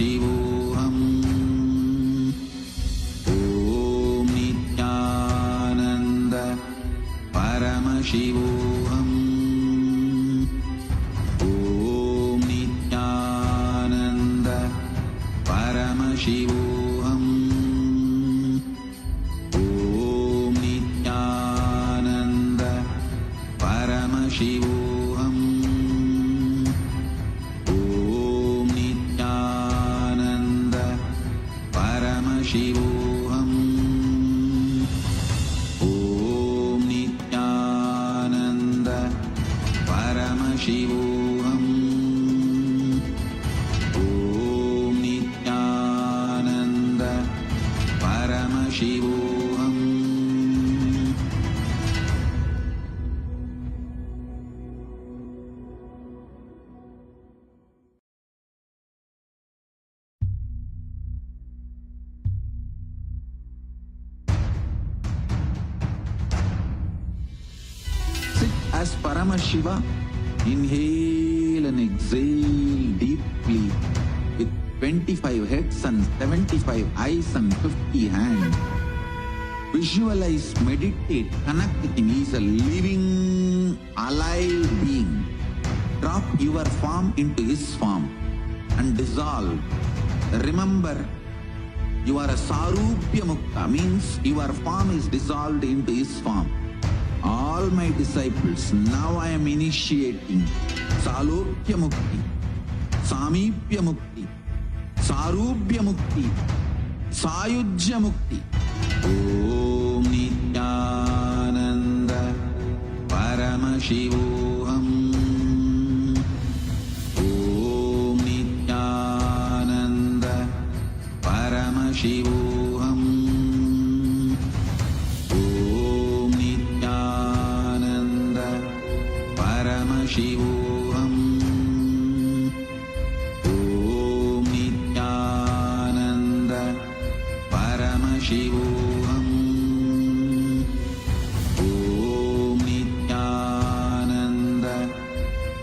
Paramashivoham. Om Nityananda Paramashivoham. Om Nityananda Paramashivoham. Om Nityananda Paramashivoham. Om Nityananda Paramashivoham. Om Nityananda Paramashivoham. Om Nityananda Paramashivoham. Sit as Paramashiva. Inhale and exhale deeply with 25 heads and 75 eyes and 50 hands. Visualize, meditate, connect with him. He is a living, alive being. Drop your form into his form and dissolve. Remember, you are a Sarupya Mukta, means your form is dissolved into his form. All my disciples, now I am initiating Salokya Mukti, Samipya Mukti, Sarupya Mukti, Sayujya Mukti. Om Nityananda Paramashivoham. Om Nityananda Paramashivoham. Om Nityananda Paramashivoham. Om Nityananda Paramashivoham. Om Nityananda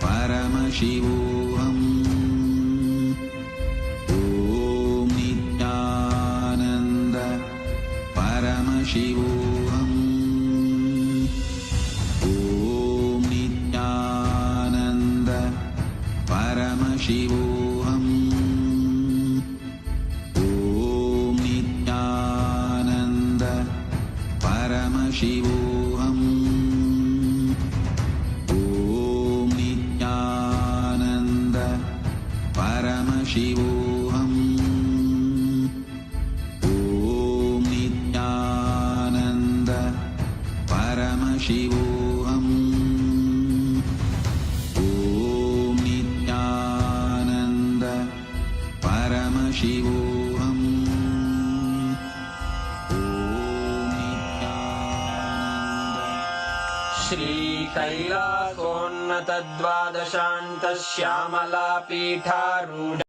Paramashivoham. Om Nityananda Paramashivoham. Om Nityananda Paramashivoham. Om Nityananda Paramashivoham. Om Nityananda Paramashivoham. Om Nityananda Paramashivoham. Om Nityananda Paramashivoham. Shri कैलासोन्नत द्वादशान्त Shyamala पीठारूढ़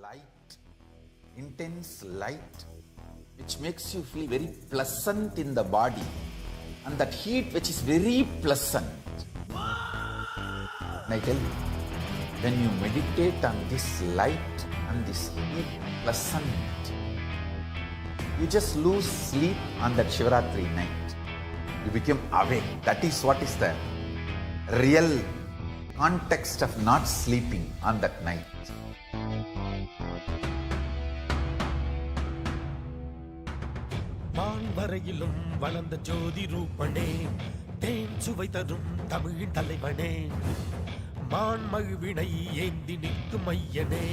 light, intense light, which makes you feel very pleasant in the body, and that heat which is very pleasant. And I tell you, when you meditate on this light and this heat pleasant, you just lose sleep on that Shivaratri night. You become awake. That is what is the real context of not sleeping on that night. வான்வரையிலும் வளர்ந்த ஜோதி ரூபனே, தேன் சுவை தரும் தமிழின் தலைவனே, மான்மழுவினை ஏந்தி நிற்கும் ஐயனே,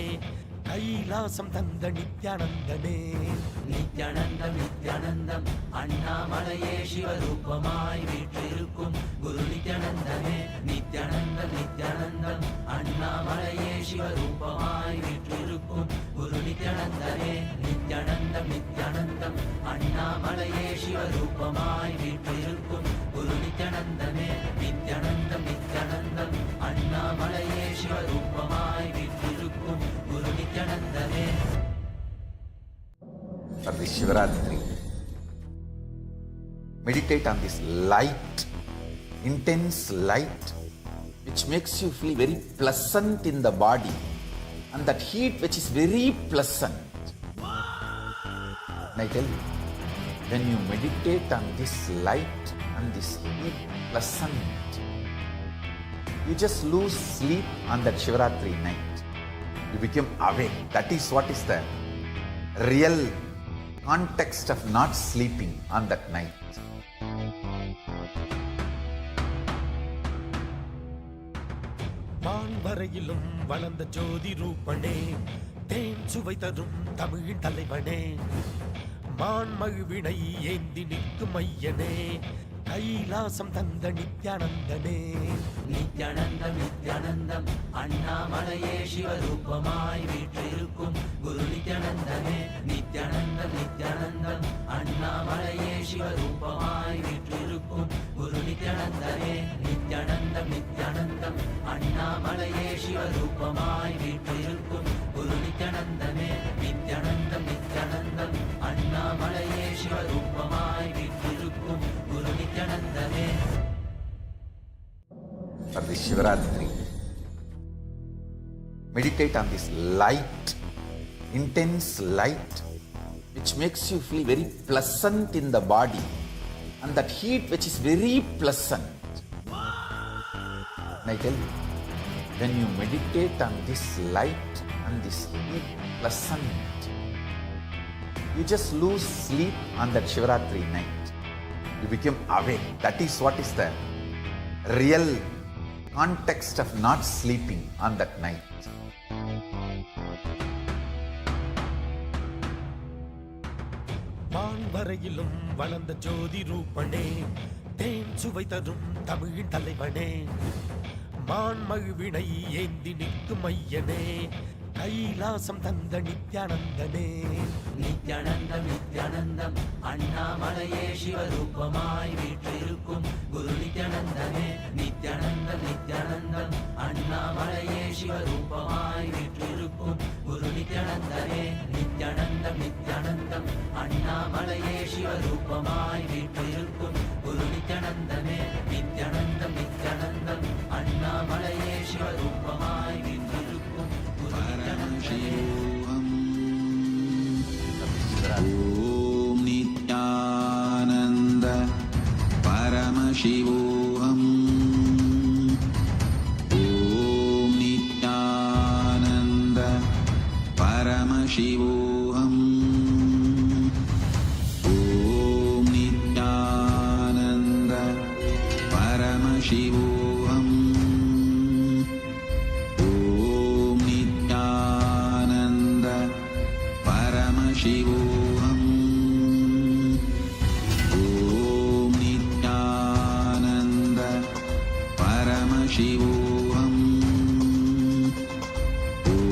கைலாசம் தந்த நித்யானந்தனே. நித்யானந்தம் நித்யானந்தம் அண்ணாமலையே சிவரூபமாய் வீற்றிருக்கும் குரு நித்யானந்தனே. நித்யானந்தம் நித்யானந்தம் அண்ணாமலையே சிவரூபமாய் வீற்றிருக்கும் குரு நித்யானந்தனே. நித்யானந்தம் நித்யானந்தம் அண்ணாமலையே சிவரூபமாய் வீற்றிருக்கும் குரு நித்யானந்தனே. நித்யானந்தம் நித்யானந்தம் அண்ணாமலையே சிவரூபமாய் வீற்றிருக்கும் குரு நித்யானந்தனே. For the Shivaratri, meditate on this light, intense light, which makes you feel very pleasant in the body, and that heat which is very pleasant. And I tell you, when you meditate on this light and this heat pleasant, you just lose sleep on that Shivaratri night. You become awake. That is what is the real context of not sleeping on that night. வான்வரையிலும் வளர்ந்த ஜோதி ரூபனே, தேன் சுவை தரும் தமிழின் தலைவனே, மான்மழுவினை ஏந்தி நிற்கும் ஐயனே, கைலாசம் தந்த நித்யானந்தனே. நித்யானந்தம் நித்யானந்தம் அண்ணாமலையே சிவரூபமாய் வீற்றிருக்கும் குரு நித்யானந்தனே. நித்யானந்தம் நித்யானந்தம் அண்ணாமலையே சிவரூபமாய் வீற்றிருக்கும் குரு நித்யானந்தனே. நித்யானந்தம் நித்யானந்தம் அண்ணாமலையே சிவரூபமாய் வீற்றிருக்கும் குரு நித்யானந்தனே. நித்யானந்தம் நித்யானந்தம் அண்ணாமலையே சிவரூபமாய் வீற்றிருக்கும் குரு நித்யானந்தனே. For the Shivaratri, meditate on this light, intense light, which makes you feel very pleasant in the body, and that heat which is very pleasant. And I tell you, when you meditate on this light and this heat pleasant, you just lose sleep on that Shivaratri night. You become awake. That is what is the real context of not sleeping on that night. வான்வரையிலும் வளர்ந்த ஜோதி ரூபனே, தேன் சுவை தரும் தமிழின் தலைவனே, மான்மழுவினை ஏந்தி நிற்கும் ஐயனே, கைலாசம் தந்த நித்யானந்தனே. நித்யானந்தம் நித்யானந்தம் அண்ணாமலையே சிவரூபமாய் வீற்றிருக்கும் குரு நித்யானந்தனே. நித்யானந்தம் நித்யானந்தம் அண்ணாமலையே சிவரூபமாய் வீற்றிருக்கும் குரு நித்யானந்தனே. நித்யானந்தம் நித்யானந்தம் அண்ணாமலையே சிவரூபமாய் வீற்றிருக்கும் குரு நித்யானந்தனே. நித்யானந்தம் நித்யானந்தம் அண்ணாமலையே சிவரூபமாய் வீற்றிருக்கும் குரு परमशिवोऽहम् ॐ नित्यानन्द परमशिवोऽहम् ॐ नित्यानन्द परमशिवोऽहम् ॐ नित्यानन्द परमशिवोऽहम् शिवोऽहम् ॐ नित्यानन्द परमशिवोऽहम् ॐ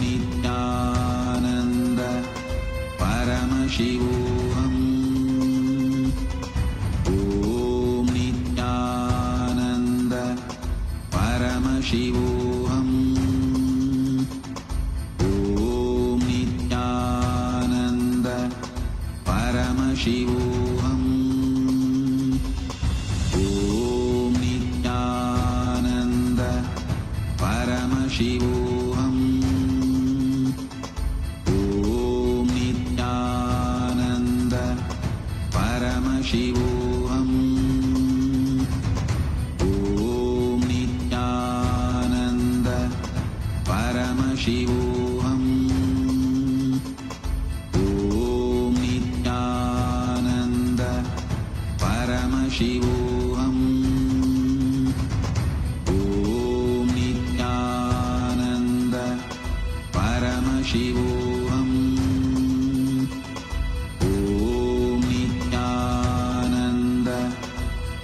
नित्यानन्द परमशिवोऽहम् ॐ नित्यानन्द परमशिवोऽहम् शिवोऽहम् ॐ नित्यानन्द परमशिवोऽहम् ॐ नित्यानन्द परमशिवोऽहम् ॐ Nityanand Paramashivoham. Om Nityananda Paramashivoham. Om Nityananda Paramashivoham. Om Nityananda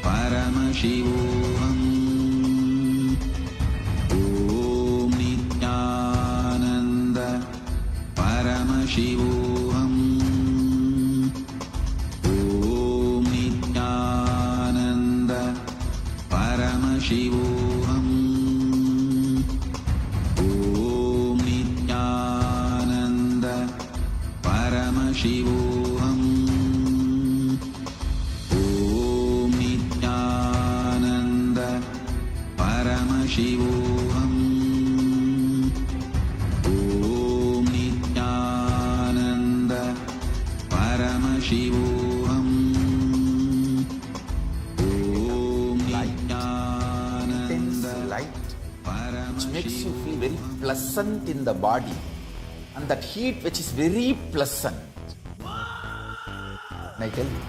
Paramashivoham. Om Nityananda Paramashivoham. Om Nityananda Paramashivoham. Om Nityananda Paramashivoham. Om Nityananda Paramashivoham. Om Nityananda Paramashivoham. Om Intense light which makes you feel very pleasant in the body, and that heat which is very pleasant. And I tell you,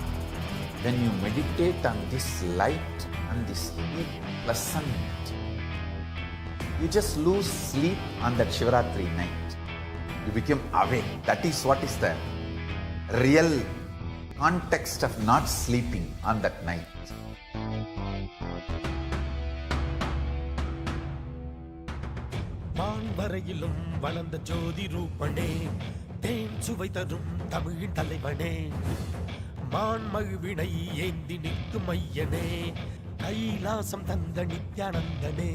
when you meditate on this light and this heat pleasant, you just lose sleep on that Shivaratri night. You become awake. That is what is the real context of not sleeping on that night. வான்வரையிலும் வளர்ந்த ஜோதி ரூபனே, தேன் சுவை தரும் தமிழின் தலைவனே, மான்மழுவினை ஏந்தி நிற்கும் ஐயனே, கைலாசம் தந்த நித்யானந்தனே.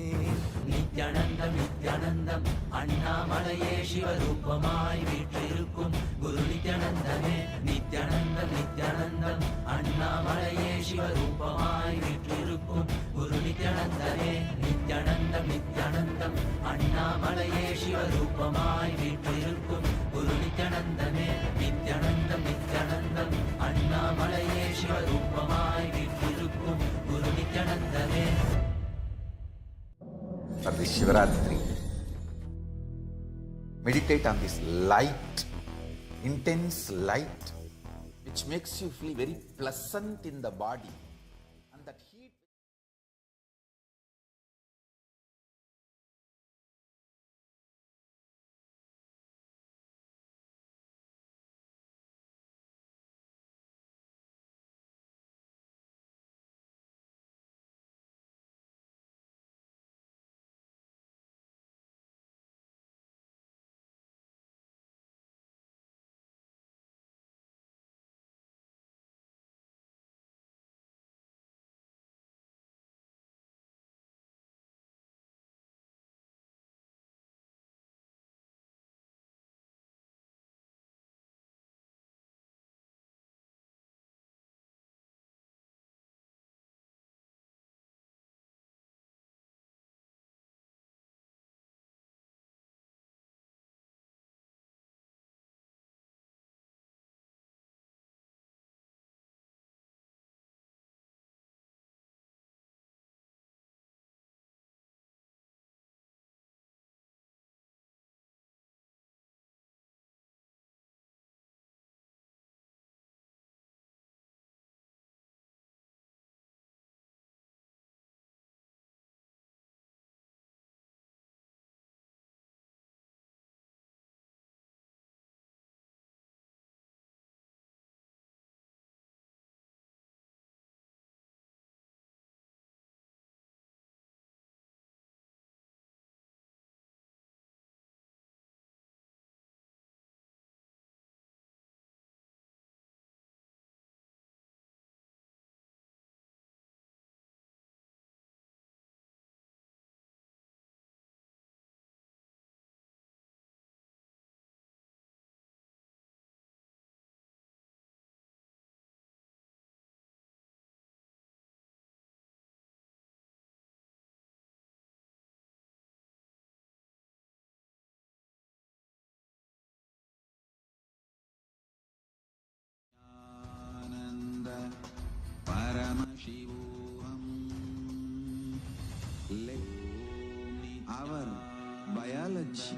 நித்யானந்தம் நித்யானந்தம் அண்ணாமலையே சிவரூபமாய் வீற்றிருக்கும் குரு நித்யானந்தமே. நித்யானந்தம் நித்யானந்தம் அண்ணாமலையே சிவரூபமாய் வீற்றிருக்கும் குரு நித்யானந்தமே. நித்யானந்தம் நித்யானந்தம் அண்ணாமலையே சிவரூபமாய் வீற்றிருக்கும் குரு நித்யானந்தமே. நித்யானந்தம் நித்யானந்தம் அண்ணாமலையே சிவரூபமாய் வீற்றிருக்கும் குரு நித்யானந்தமே. For this Shivaratri, meditate on this light, intense light, which makes you feel very pleasant in the body, and that heat. Paramashivoham. Let our biology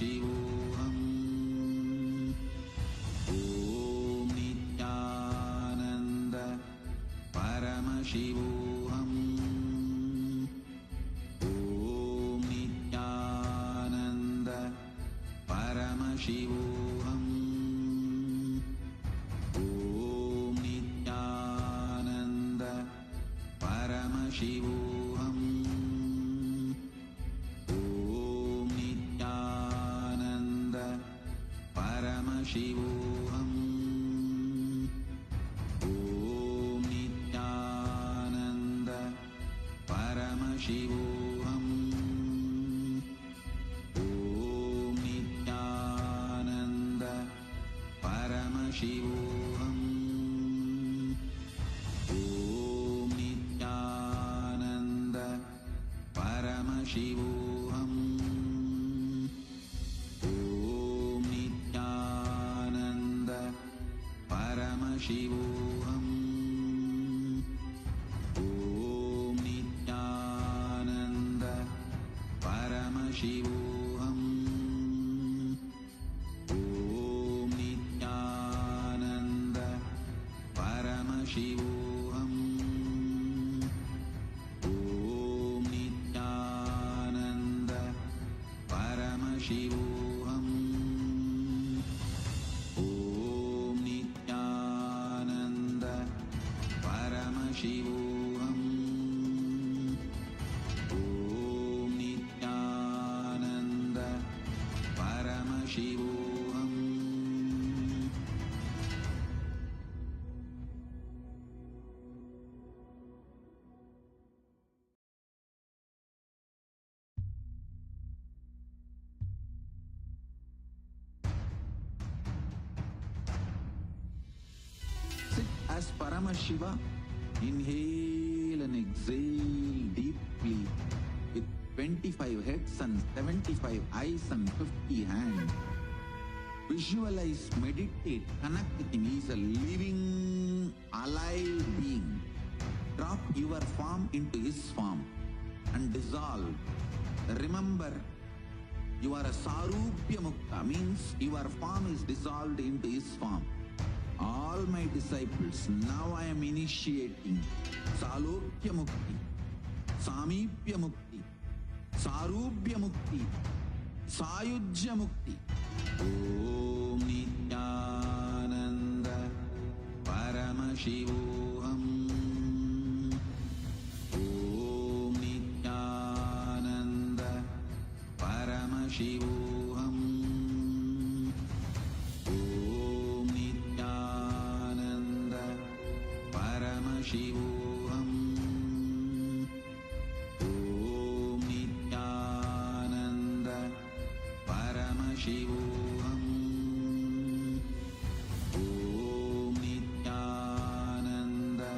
Paramashivoham. Om Nityananda Paramashivoham. Om Nityananda Paramashivoham. Om Nityananda Paramashivoham. Om Nityananda Paramashivoham. Om Nityananda Paramashivoham. Om Nityananda Paramashivoham. Om Nityananda Paramashivoham. Om Nityananda Paramashivoham. Om Nityananda Paramashivoham. Om Nityananda Paramashivoham. Om Nityananda Paramashivoham. Om Nityananda Paramashivoham. Om Nityananda Paramashivoham. Sit as Paramashiva. Inhale and exhale deeply with 25 heads and 75 eyes and 50 hands. Visualize, meditate, connect with him. He is a living, alive being. Drop your form into his form and dissolve. Remember, you are a Sarupya Mukta, means your form is dissolved into his form. All my disciples, now I am initiating Salokya Mukti, Samipya Mukti, Sarupya Mukti, Sayujya Mukti. Om Nityananda Paramashivoham. Om Nityananda Paramashivoham. Om Nityananda Paramashivoham. Om Nityananda Paramashivoham. Om Nityananda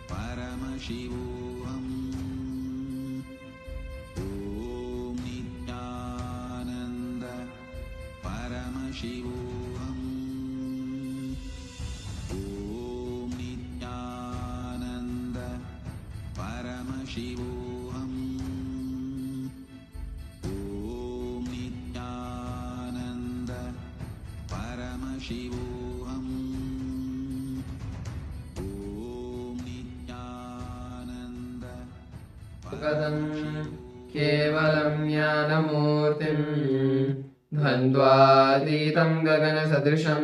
Paramashivoham. Om Nityananda Paramashivoham. Om Nityananda Paramashivoham. Om Nityananda Paramashivoham. Om Nityananda कदं केवलं ज्ञानमूर्तिं द्वन्द्वातीतं गगनसदृशं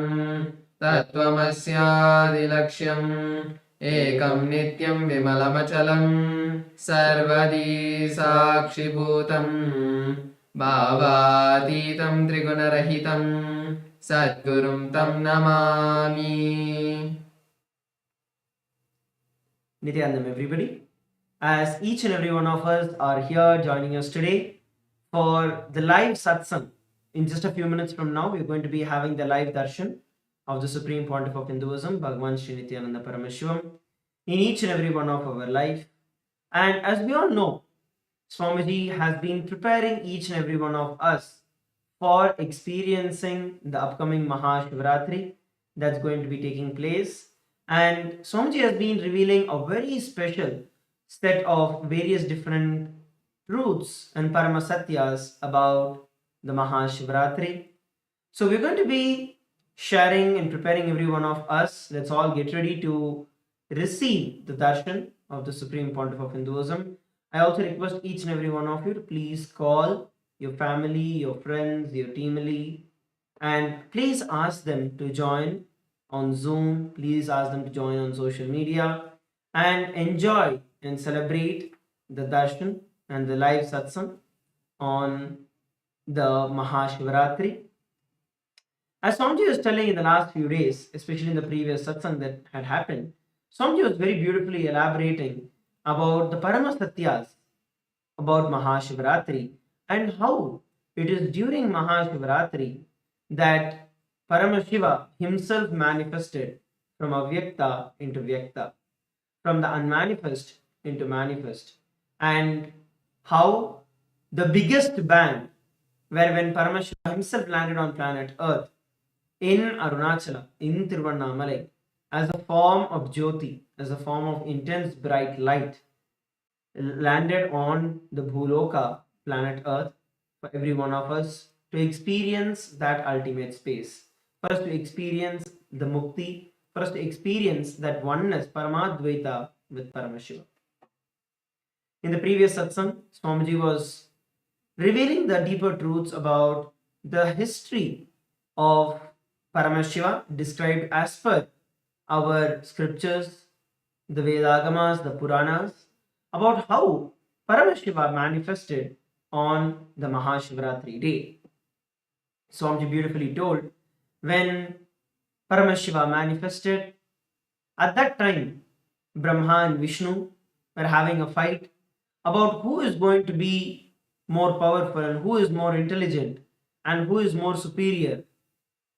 तत्त्वमस्यादिलक्ष्यम् एकं नित्यं विमलमचलं सर्वदी साक्षिभूतं भावातीतं त्रिगुणरहितं सद्गुरुं तं Namami. Nityanandam, everybody. As each and every one of us are here joining us today for the live satsang. In just a few minutes from now, we're going to be having the live darshan of the Supreme Pontiff of Hinduism, BHAGAVAN SRI NITHYANANDA PARAMASHIVAM, in each and every one of our life. And as we all know, Swamiji has been preparing each and every one of us for experiencing the upcoming Mahashivaratri that's going to be taking place. And Swamiji has been revealing a very special set of various different truths and paramasatyas about the Mahashivaratri. So we're going to be sharing and preparing every one of us. Let's all get ready to receive the darshan of the Supreme Pontiff of Hinduism. I also request each and every one of you to please call your family, your friends, your teamily, and please ask them to join on Zoom. Please ask them to join on social media and enjoy and celebrate the darshan and the live satsang on the Mahashivaratri. As Swamiji was telling in the last few days, especially in the previous satsang that had happened, Swamiji was very beautifully elaborating about the Paramasatyas about Mahashivaratri and how it is during Mahashivaratri that Paramashiva himself manifested from Avyakta into Vyakta, from the unmanifest into manifest, and how the biggest bang, where when Paramashiva himself landed on planet Earth in Arunachala, in Tiruvannamalai, as a form of Jyoti, as a form of intense bright light, landed on the Bhuloka, planet Earth, for every one of us to experience that ultimate space. For us to experience the Mukti, for us to experience that oneness, Paramadvaita with Paramashiva. In the previous satsang, Swamiji was revealing the deeper truths about the history of Paramashiva described as per our scriptures, the Vedagamas, the Puranas, about how Paramashiva manifested on the Mahashivaratri day. Swamiji beautifully told, when Paramashiva manifested, at that time Brahma and Vishnu were having a fight about who is going to be more powerful and who is more intelligent and who is more superior.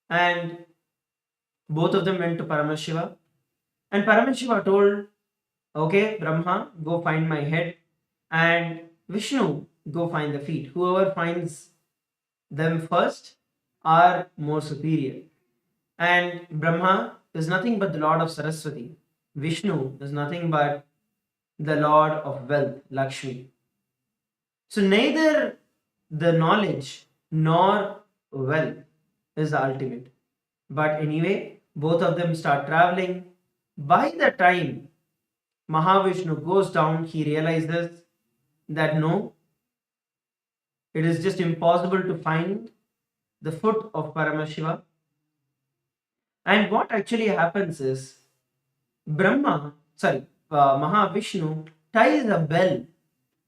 And both of them went to Paramashiva, and Paramashiva told, okay, Brahma, go find my head, and Vishnu, go find the feet. Whoever finds them first are more superior. And Brahma is nothing but the Lord of Saraswati. Vishnu is nothing but the Lord of wealth, Lakshmi. So neither the knowledge nor wealth is the ultimate. But anyway, both of them start traveling. By the time Mahavishnu goes down, he realizes that no, it is just impossible to find the foot of Paramashiva. And what actually happens is Mahavishnu ties a bell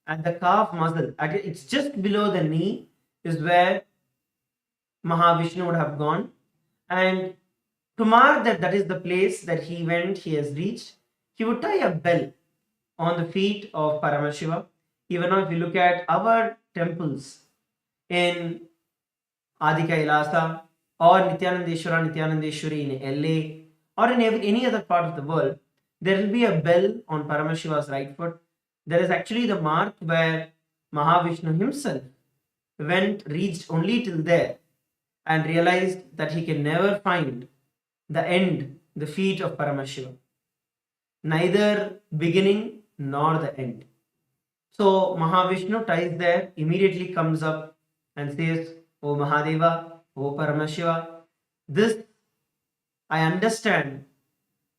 at the calf muscle. It's just below the knee is where Mahavishnu would have gone. And to mark that is the place that he has reached, he would tie a bell on the feet of Paramashiva. Even now, if you look at our temples in MahaKailasa or Nityanandeshwari in LA or in any other part of the world, there will be a bell on Paramashiva's right foot. There is actually the mark where Mahavishnu himself reached only till there and realized that he can never find the end, the feet of Paramashiva. Neither beginning nor the end. So Mahavishnu ties there, immediately comes up and says, O Mahadeva, O Paramashiva, this I understand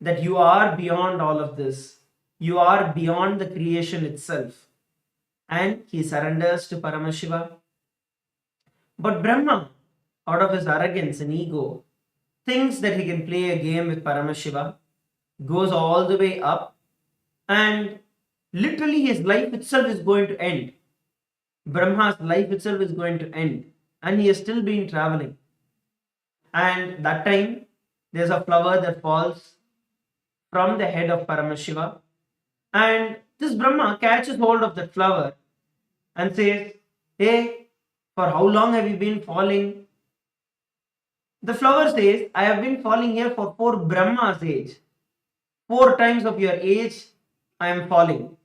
that you are beyond all of this. You are beyond the creation itself. And he surrenders to Paramashiva. But Brahma, out of his arrogance and ego, thinks that he can play a game with Paramashiva, goes all the way up, and literally his life itself is going to end. Brahma's life itself is going to end, and he has still been traveling. And that time, there's a flower that falls from the head of Paramashiva, and this Brahma catches hold of that flower and says, hey, for how long have you been falling? The flower says, I have been falling here for 4 Brahma's age. 4 times of your age, I am falling.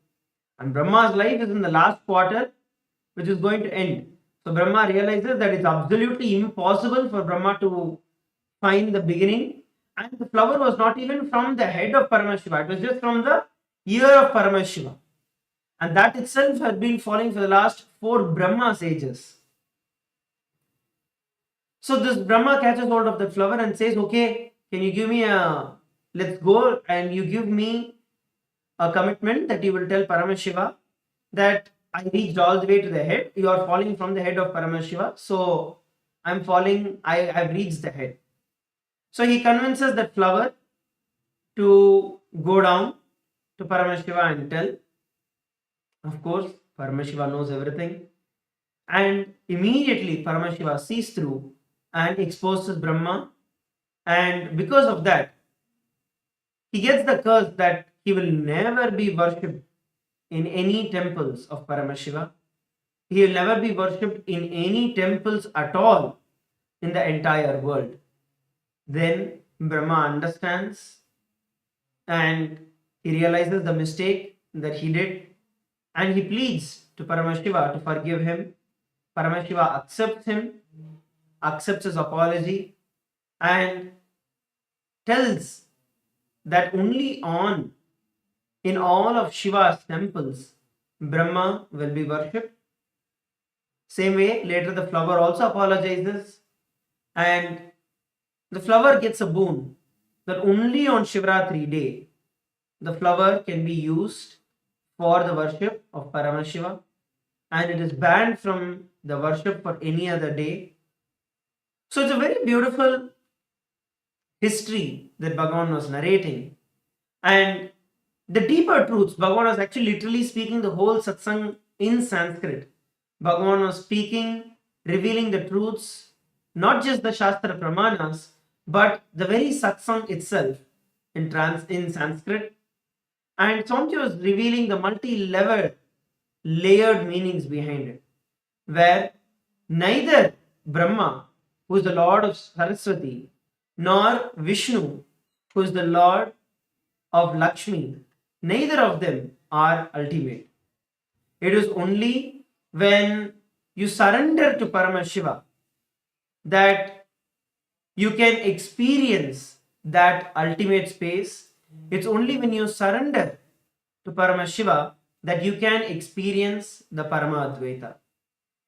And Brahma's life is in the last quarter, which is going to end. So Brahma realizes that it's absolutely impossible for Brahma to find the beginning. And the flower was not even from the head of Paramashiva. It was just from the ear of Paramashiva. And that itself had been falling for the last 4 Brahma's ages. So this Brahma catches hold of the flower and says, okay, can you give me let's go, and you give me a commitment that you will tell Paramashiva that I reached all the way to the head. You are falling from the head of Paramashiva. So I'm falling, I've reached the head. So he convinces that flower to go down to Paramashiva and tell. Of course, Paramashiva knows everything. And immediately Paramashiva sees through and exposes Brahma. And because of that, he gets the curse that he will never be worshipped in any temples of Paramashiva. He will never be worshipped in any temples at all in the entire world. Then Brahma understands and he realizes the mistake that he did, and he pleads to Paramashiva to forgive him. Paramashiva accepts him, accepts his apology, and tells that only in all of Shiva's temples Brahma will be worshipped. Same way, later the flower also apologizes, and the flower gets a boon that only on Shivaratri day the flower can be used for the worship of Paramashiva, and it is banned from the worship for any other day. So it's a very beautiful history that Bhagavan was narrating, and the deeper truths, Bhagavan was actually literally speaking the whole satsang in Sanskrit. Bhagavan was speaking, revealing the truths, not just the Shastra Pramanas, but the very satsang itself in Sanskrit. And Swamiji was revealing the multi-level, layered meanings behind it, where neither Brahma, who is the Lord of Saraswati, nor Vishnu, who is the Lord of Lakshmi, neither of them are ultimate. It is only when you surrender to Paramashiva that you can experience that ultimate space. It's only when you surrender to Paramashiva that you can experience the Paramadvaita.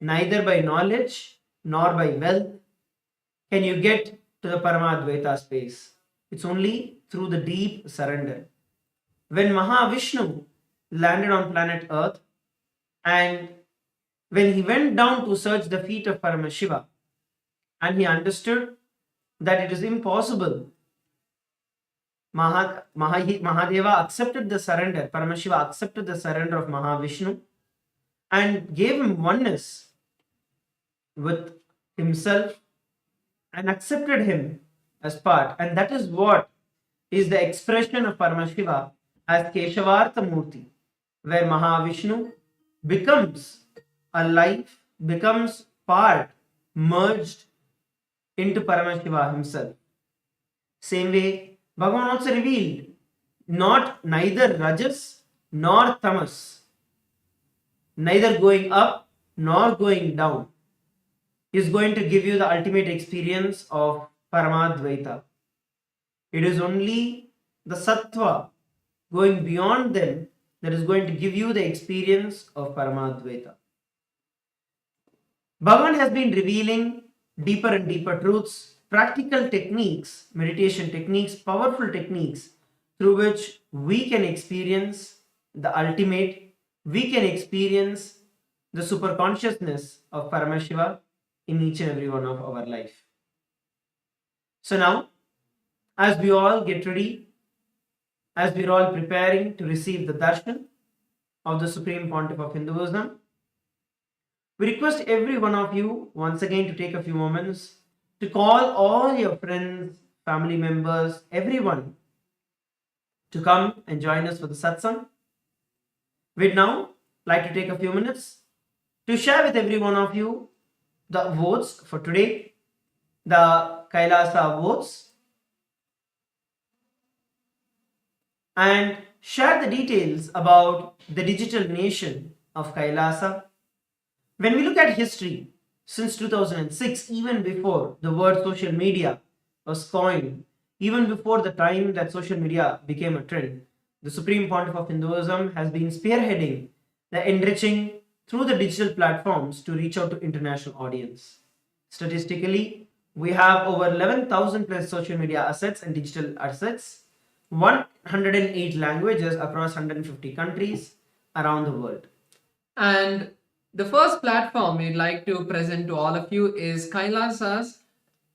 Neither by knowledge nor by wealth can you get to the Paramadvaita space. It's only through the deep surrender. When Mahavishnu landed on planet Earth, and when he went down to search the feet of Paramashiva, and he understood that it is impossible, Mahadeva accepted the surrender, Paramashiva accepted the surrender of Mahavishnu and gave him oneness with himself and accepted him as part. And that is what is the expression of Paramashiva as Keshavartha Murthy, where Mahavishnu becomes alive, becomes part, merged into Paramashiva himself. Same way, Bhagavan also revealed neither Rajas nor Tamas, neither going up nor going down, is going to give you the ultimate experience of Paramadvaita. It is only the Sattva going beyond them that is going to give you the experience of Paramadvaita. Bhagavan has been revealing deeper and deeper truths, practical techniques, meditation techniques, powerful techniques through which we can experience the ultimate, we can experience the super consciousness of Paramashiva in each and every one of our life. So now, as we all get ready, as we are all preparing to receive the darshan of the Supreme Pontiff of Hinduism, we request every one of you once again to take a few moments to call all your friends, family members, everyone to come and join us for the satsang. We'd now like to take a few minutes to share with every one of you the votes for today, the Kailasa votes, and share the details about the digital nation of Kailasa. When we look at history, since 2006, even before the word social media was coined, even before the time that social media became a trend, the Supreme Pontiff of Hinduism has been spearheading the enriching through the digital platforms to reach out to international audience. Statistically, We have over 11,000 plus social media assets and digital assets, 108 languages across 150 countries around the world. And the first platform we'd like to present to all of you is Kailasa's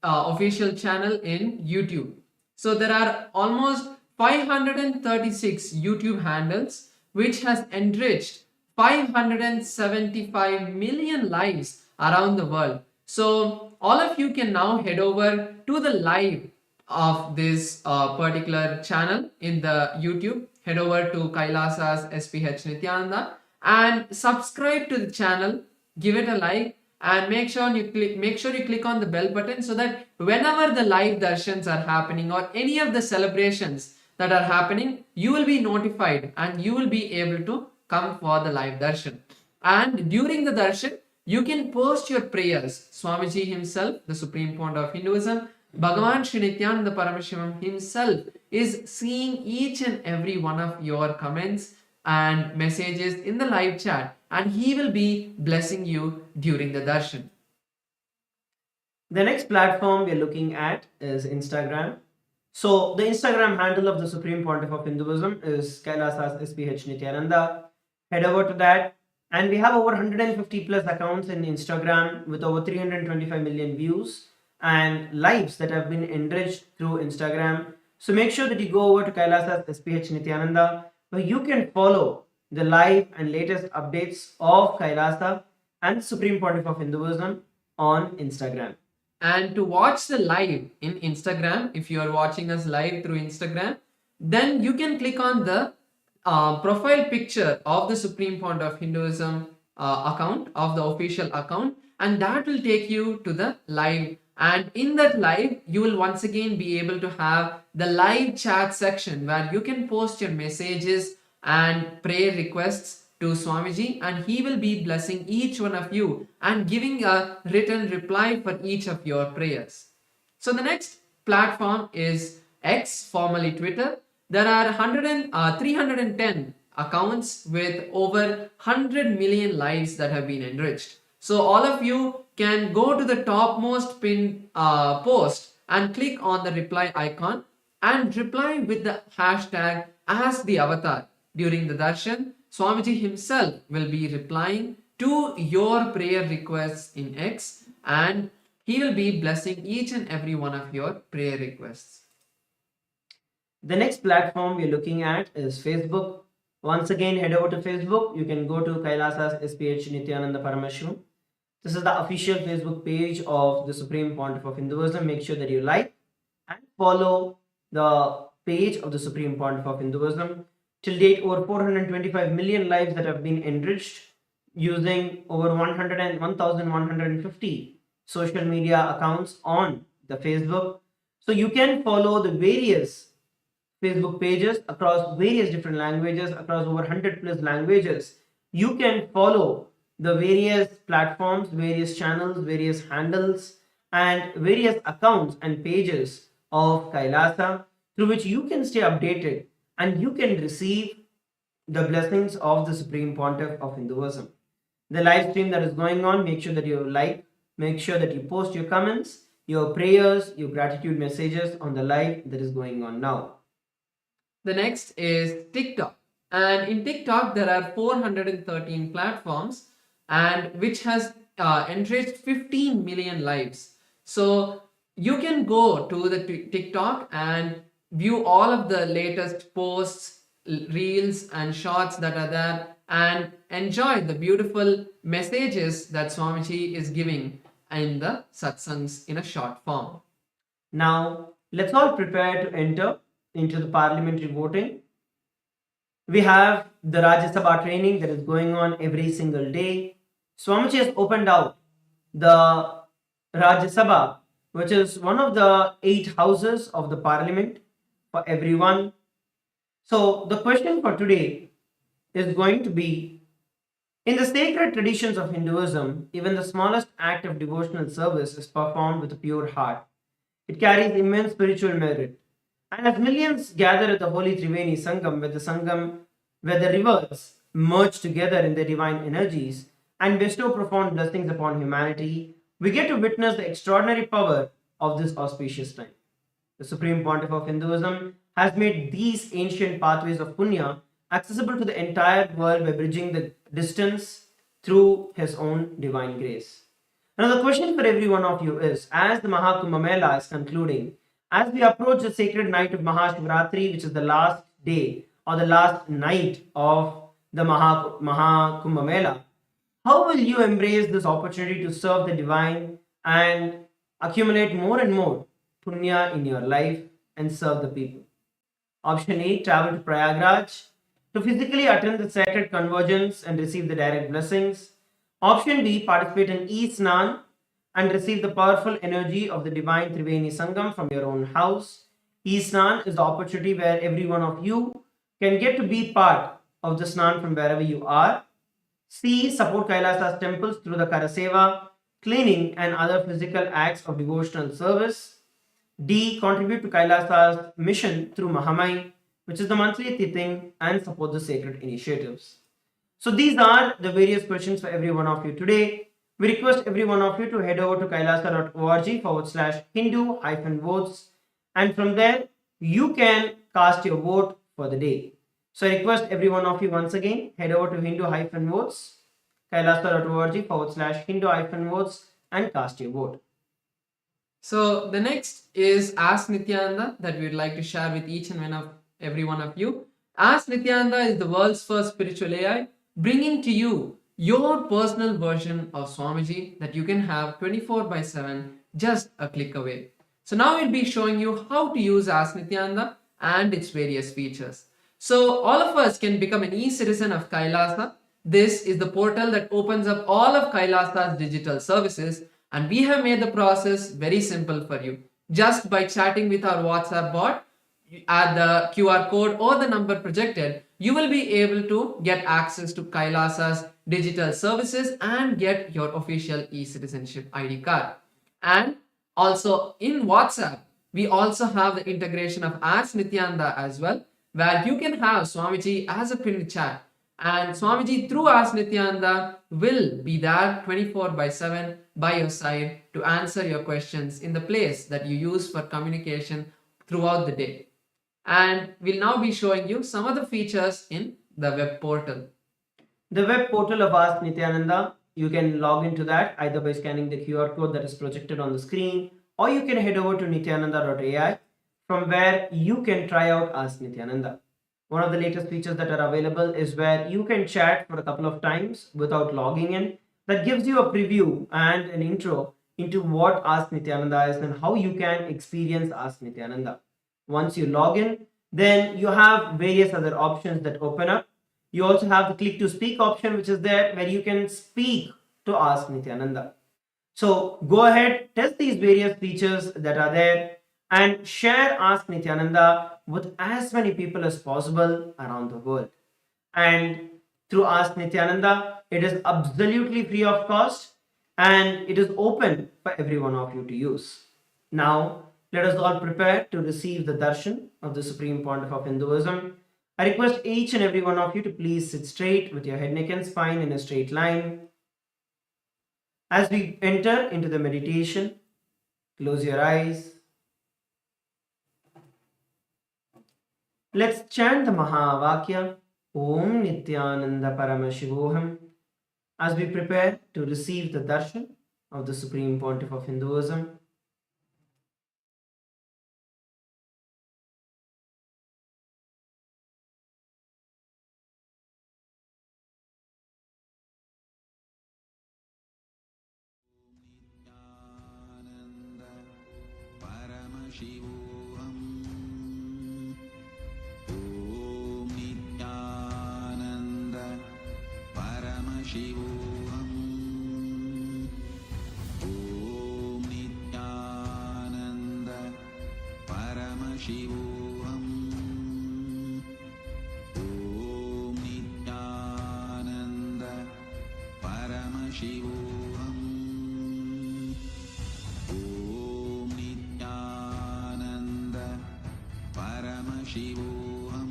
official channel in YouTube. So there are almost 536 YouTube handles which has enriched 575 million lives around the world. So all of you can now head over to the live of this particular channel in the YouTube. Head over to Kailasa's SPH Nithyananda and subscribe to the channel, give it a like, and make sure you click on the bell button so that whenever the live darshans are happening or any of the celebrations that are happening, you will be notified and you will be able to come for the live darshan. And during the darshan, you can post your prayers. Swamiji himself, the Supreme Pontiff of Hinduism, Bhagavan Sri Nithyānanda Paramashivāṁ himself is seeing each and every one of your comments and messages in the live chat, and he will be blessing you during the darshan. The next platform we're looking at is Instagram. So the Instagram handle of the Supreme Pontiff of Hinduism is Kailasa's SPH Nithyananda. Head over to that, and we have over 150 plus accounts in Instagram with over 325 million views and lives that have been enriched through Instagram. So make sure that you go over to Kailasa's SPH Nithyananda, where you can follow the live and latest updates of Kailasa and the Supreme Pontiff of Hinduism on Instagram. And to watch the live in Instagram, if you are watching us live through Instagram, then you can click on the profile picture of the Supreme Pontiff of Hinduism account, of the official account, and that will take you to the live. And in that live, you will once again be able to have the live chat section where you can post your messages and prayer requests to Swamiji, and he will be blessing each one of you and giving a written reply for each of your prayers. So the next platform is X, formerly Twitter. There are 310 accounts with over 100 million lives that have been enriched. So all of you can go to the topmost pinned post and click on the reply icon and reply with the hashtag as the avatar. During the darshan, Swamiji himself will be replying to your prayer requests in X, and he will be blessing each and every one of your prayer requests. The next platform we're looking at is Facebook. Once again, head over to Facebook. You can go to Kailasa's SPH Nithyananda Paramashivāṁ. This is the official Facebook page of the Supreme Pontiff of Hinduism. Make sure that you like and follow the page of the Supreme Pontiff of Hinduism. Till date, over 425 million lives that have been enriched using over 1,150 social media accounts on the Facebook. So you can follow the various Facebook pages across various different languages, across over 100 plus languages. You can follow the various platforms, various channels, various handles, and various accounts and pages of Kailasa through which you can stay updated and you can receive the blessings of the Supreme Pontiff of Hinduism. The live stream that is going on, make sure that you like, make sure that you post your comments, your prayers, your gratitude messages on the live that is going on now. The next is TikTok. And in TikTok, there are 413 platforms and which has enriched 15 million lives. So you can go to the TikTok and view all of the latest posts, reels and shorts that are there and enjoy the beautiful messages that Swamiji is giving in the satsangs in a short form. Now, let's all prepare to enter into the parliamentary voting. We have the Rajya Sabha training that is going on every single day. Swamiji has opened out the Rajya Sabha, which is one of the 8 houses of the parliament for everyone. So the question for today is going to be, in the sacred traditions of Hinduism, even the smallest act of devotional service is performed with a pure heart. It carries immense spiritual merit. And as millions gather at the holy Triveni Sangam, where the rivers merge together in their divine energies and bestow profound blessings upon humanity, we get to witness the extraordinary power of this auspicious time. The Supreme Pontiff of Hinduism has made these ancient pathways of punya accessible to the entire world by bridging the distance through his own divine grace. Now, the question for every one of you is, as the Mahakumbh Mela is concluding, as we approach the sacred night of Mahashivaratri, which is the last day or the last night of the Mahakumbh Mela, how will you embrace this opportunity to serve the divine and accumulate more and more punya in your life and serve the people? Option A, travel to Prayagraj to physically attend the sacred convergence and receive the direct blessings. Option B, participate in E-Snan and receive the powerful energy of the divine Triveni Sangam from your own house. E-Snan is the opportunity where every one of you can get to be part of the Snan from wherever you are. C, support Kailasa's temples through the Karaseva, cleaning and other physical acts of devotional service. D, contribute to Kailasa's mission through Mahamai, which is the monthly Tirthing, and support the sacred initiatives. So these are the various questions for every one of you today. We request every one of you to head over to kailasa.org/Hindu-votes, and from there you can cast your vote for the day. So I request every one of you once again, head over to Hindu-votes, kailasa.org/Hindu-votes, and cast your vote. So the next is Ask Nityananda that we would like to share with each and every one of you. Ask Nityananda is the world's first spiritual AI, bringing to you your personal version of Swamiji that you can have 24/7, just a click away. So now we'll be showing you how to use Ask Nityananda and its various features. So all of us can become an e-citizen of Kailasa. This is the portal that opens up all of Kailasa's digital services, and we have made the process very simple for you. Just by chatting with our WhatsApp bot at the QR code or the number projected, you will be able to get access to Kailasa's digital services and get your official e-citizenship ID card. And also in WhatsApp, we also have the integration of Ask Nityananda as well, where you can have Swamiji as a pinned chat. And Swamiji through Ask Nityananda will be there 24/7 by your side to answer your questions in the place that you use for communication throughout the day. And we'll now be showing you some of the features in the web portal. The web portal of Ask Nityananda, you can log into that either by scanning the QR code that is projected on the screen, or you can head over to nityananda.ai, from where you can try out Ask Nityananda. One of the latest features that are available is where you can chat for a couple of times without logging in. That gives you a preview and an intro into what Ask Nityananda is and how you can experience Ask Nityananda. Once you log in, then you have various other options that open up. You also have the click to speak option, which is there where you can speak to Ask Nityananda. So go ahead, test these various features that are there and share Ask Nityananda with as many people as possible around the world. And through Ask Nityananda, it is absolutely free of cost and it is open for every one of you to use. Now, let us all prepare to receive the darshan of the Supreme Pontiff of Hinduism. I request each and every one of you to please sit straight with your head, neck and spine in a straight line. As we enter into the meditation, close your eyes. Let's chant the Mahavakya, Om Nityananda Paramashivoham, as we prepare to receive the darshan of the Supreme Pontiff of Hinduism. Paramashivoham. Om Nityananda Paramashivoham. Om Nityananda Paramashivoham. Om Nityananda Paramashivoham. Om Nityananda Paramashivoham.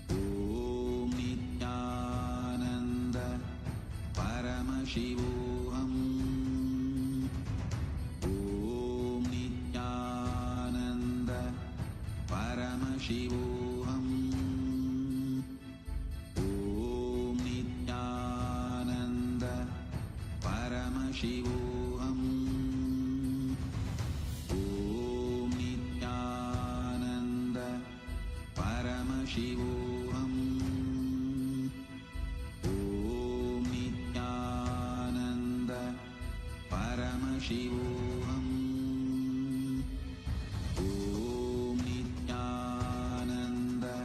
Om Nityananda Paramashivoham. Paramashivoham. Om Nityananda Paramashivoham. Om Nityananda Paramashivoham. Om Nityananda Paramashivoham. Om Nityananda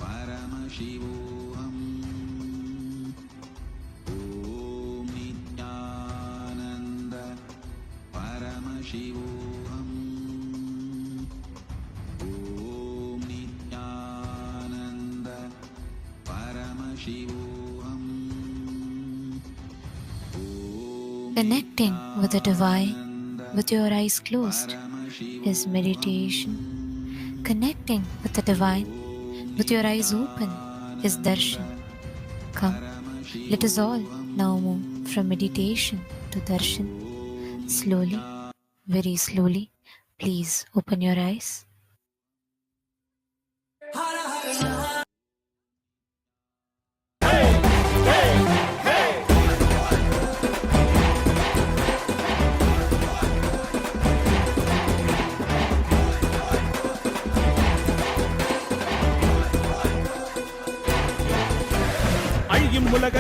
Paramashivoham. Om Nityananda Paramashivoham. Om Nityananda Paramashivoham. Connecting with the divine with your eyes closed is meditation. Connecting with the divine with your eyes open is darshan. Come, let us all now move from meditation to darshan. Slowly, very slowly, please open your eyes. அழியும் உலக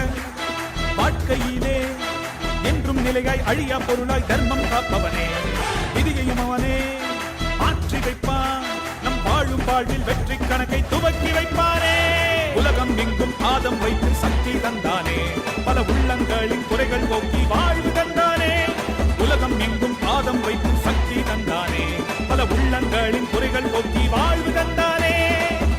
வாழ்க்கையிலே என்றும் நிலையாய் அழியா பொருளாய் தர்மம் காப்பவனே, விதியையும் அவனே மாற்றி வைப்பான். நம் வாழும் வாழ்வில் வெற்றி கணக்கை துவக்கி வைப்பானே. உலகம் எங்கும் பாதம் வைத்து சக்தி தந்தானே, பல உள்ளங்களின் குறைகள் போக்கி வாழ்வு தந்தானே. உலகம் எங்கும் பாதம் வைத்து சக்தி தந்தானே, பல உள்ளங்களின் குறைகள் போக்கி வாழ்வு தந்தானே.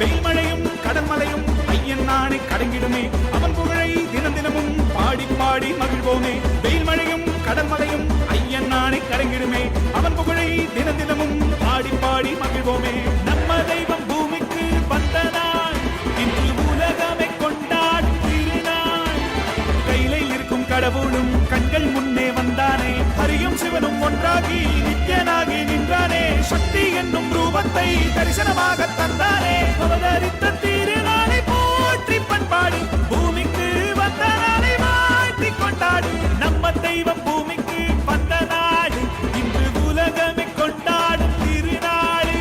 வெயில்மழையும் கடன்மலையும் ஐயன் நாணை கடங்கிடுமே, அவன் புகழை தினம் தினமும் பாடி பாடி மகிழ்வோமே. வெயில்மழையும் கடன்மலையும் ஐயன் நாணை கடங்கிடுமே, அவன் புகழை தினம் தினமும் பாடி பாடி மகிழ்வோமே. நம்ம தெய்வம் பூமிக்கு வந்த நாள், இன்று உலகமே கொண்டாடும் திருநாள். கையிலே இருக்கும் கடவுளும் கண்கள் முன்னே வந்தானே, ஹரியும் சிவனும் ஒன்றாகி நித்யனாகி நின்றானே. சக்தி என்னும் ரூபத்தை தரிசனமாக தந்தானே, அவதரித்த திருநாளை போற்றி பண்பாடி பூமிக்கு வந்த நாளை வாழ்த்தி கொண்டாடு. நம்ம தெய்வம் பூமிக்கு வந்த நாடு, இன்று உலகமே கொண்டாடும் திருநாடு.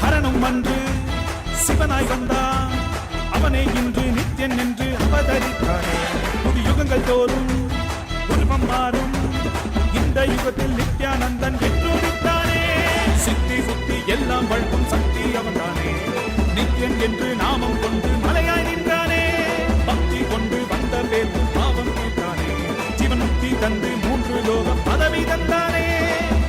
ஹரனும் அன்று சிவனாய் வந்தான், அவனே இன்று நித்யன் என்று அவதரித்தானே. புது யுகங்கள் தோறும் உருவம் மாறும், இந்த யுகத்தில் நித்யானந்தன் வெற்றுதித்தானே. சித்தி புத்தி எல்லாம் வழங்கும் சக்தி அவன்தானே, நித்யன் என்று நாமம் கொண்டு மலையாய் நின்றானே. பக்தி கொண்டு வந்த பேர் பாவம் தீர்த்தானே, ஜீவன் முக்தி தந்து 3 லோகம் பதவி தந்தானே.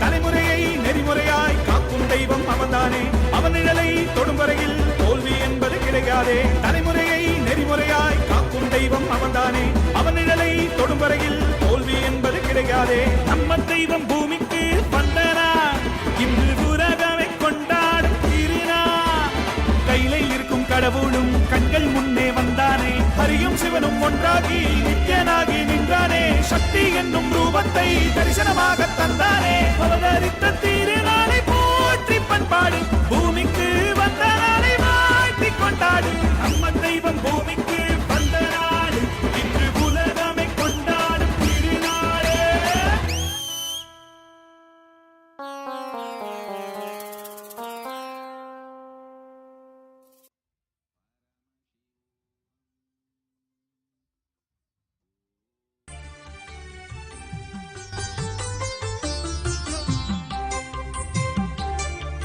தலைமுறையை நெறிமுறையாய் காக்கும் தெய்வம் அவன்தானே, அவன் நிழலை தொடும் வரையில் தோல்வி என்பது கிடையாதே. தலைமுறையை நெறிமுறையாய் காக்கும் தெய்வம் அவன்தானே, அவன் நிழலை தொடும் வரையில் தோல்வி என்பது கிடையாதே. நம்ம தெய்வம் பூமிக்கு வந்தனா, இன்று உலகமே கொண்டாடும் திருநாள். கையிலே இருக்கும் கடவுளும் கண்கள் முன்னே வந்தானே, ஹரியும் சிவனும் ஒன்றாகி நித்யனாகி நின்றானே. சக்தி என்னும் ரூபத்தை தரிசனமாக தந்தானே, அவதரித்த திருநாளை போற்றி பண்பாடு பூமிக்கு வந்த நாளை வாழ்த்தி கொண்டாடு. நம்ம தெய்வம் பூமிக்கு வந்த நாடு, இன்று உலகமே கொண்டாடும் திருநாளே.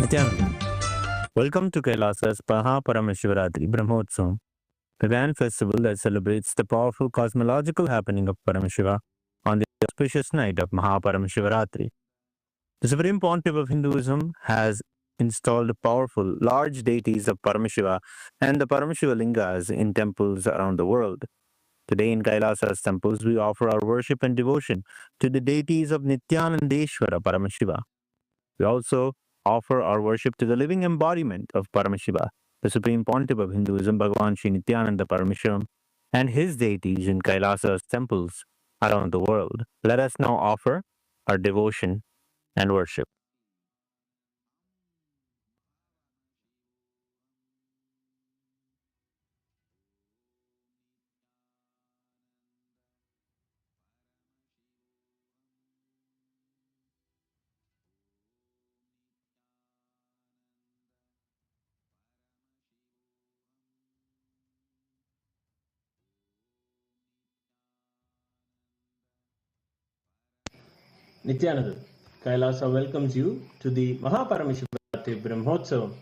Nityananda. Welcome to Kailasa's Paramashivaratri Brahmotsavam, the grand festival that celebrates the powerful cosmological happening of Paramashiva on the auspicious night of Mahashivaratri. The Supreme Pontiff of Hinduism has installed powerful, large deities of Paramashiva and the Paramashiva Lingas in temples around the world. Today in Kailasa's temples, we offer our worship and devotion to the deities of Nityanandeshwara Paramashiva. We also offer our worship to the living embodiment of Paramashiva, the Supreme Pontiff of Hinduism, Bhagavan Sri Nityananda Paramashivamam, and his deities in Kailasa's temples around the world. Let us now offer our devotion and worship. Nityananda, Kailasa welcomes you to the Mahashivaratri Brahmotsavam.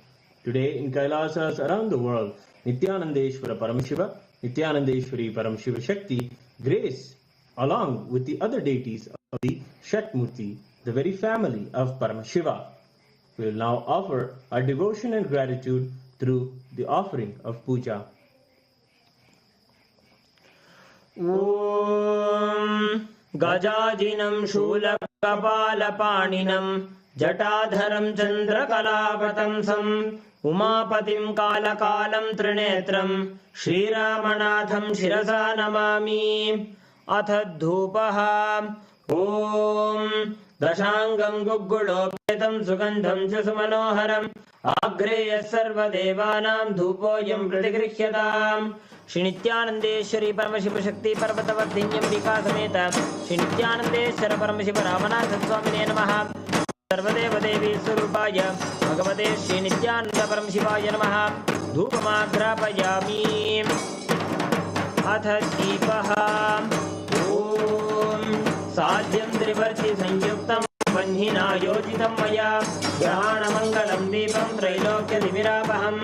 Today in Kailasas around the world, Nityanandeshwara Paramashiva, Nityanandeshwari Paramashiva Shakti grace along with the other deities of the Shakmurti, the very family of Paramashiva. We will now offer our devotion and gratitude through the offering of puja. Om Gajajinam Shulakapalanam Jatadharam Chandrakalapatamsam Umapatim Kalakalam Trinetram Shri Ramanatham Shirasa Namami Athadhupaha Om Dashangam Gugulopetam Sugandham Chasumanoharam Agreya Sarva Devanam Dhupoyam Pratigrihyadam Shri Nityanandeshwari Paramashiva Shakti Parvatavardhinyam Rika Sameta Shri Nityanandeshwara Paramashiva Ramanatha Swamine Namaha Sarvadeva Devi Surupaya Bhagavate Shri Nityananda Paramashivaya Namaha Dhupamagrapayami Atha Deepaha Om Sadhyam Trivarti Sanyuktam Vanhina Yojitam Maya Grahana Mangalam Deepam Trailokya Dimirapaham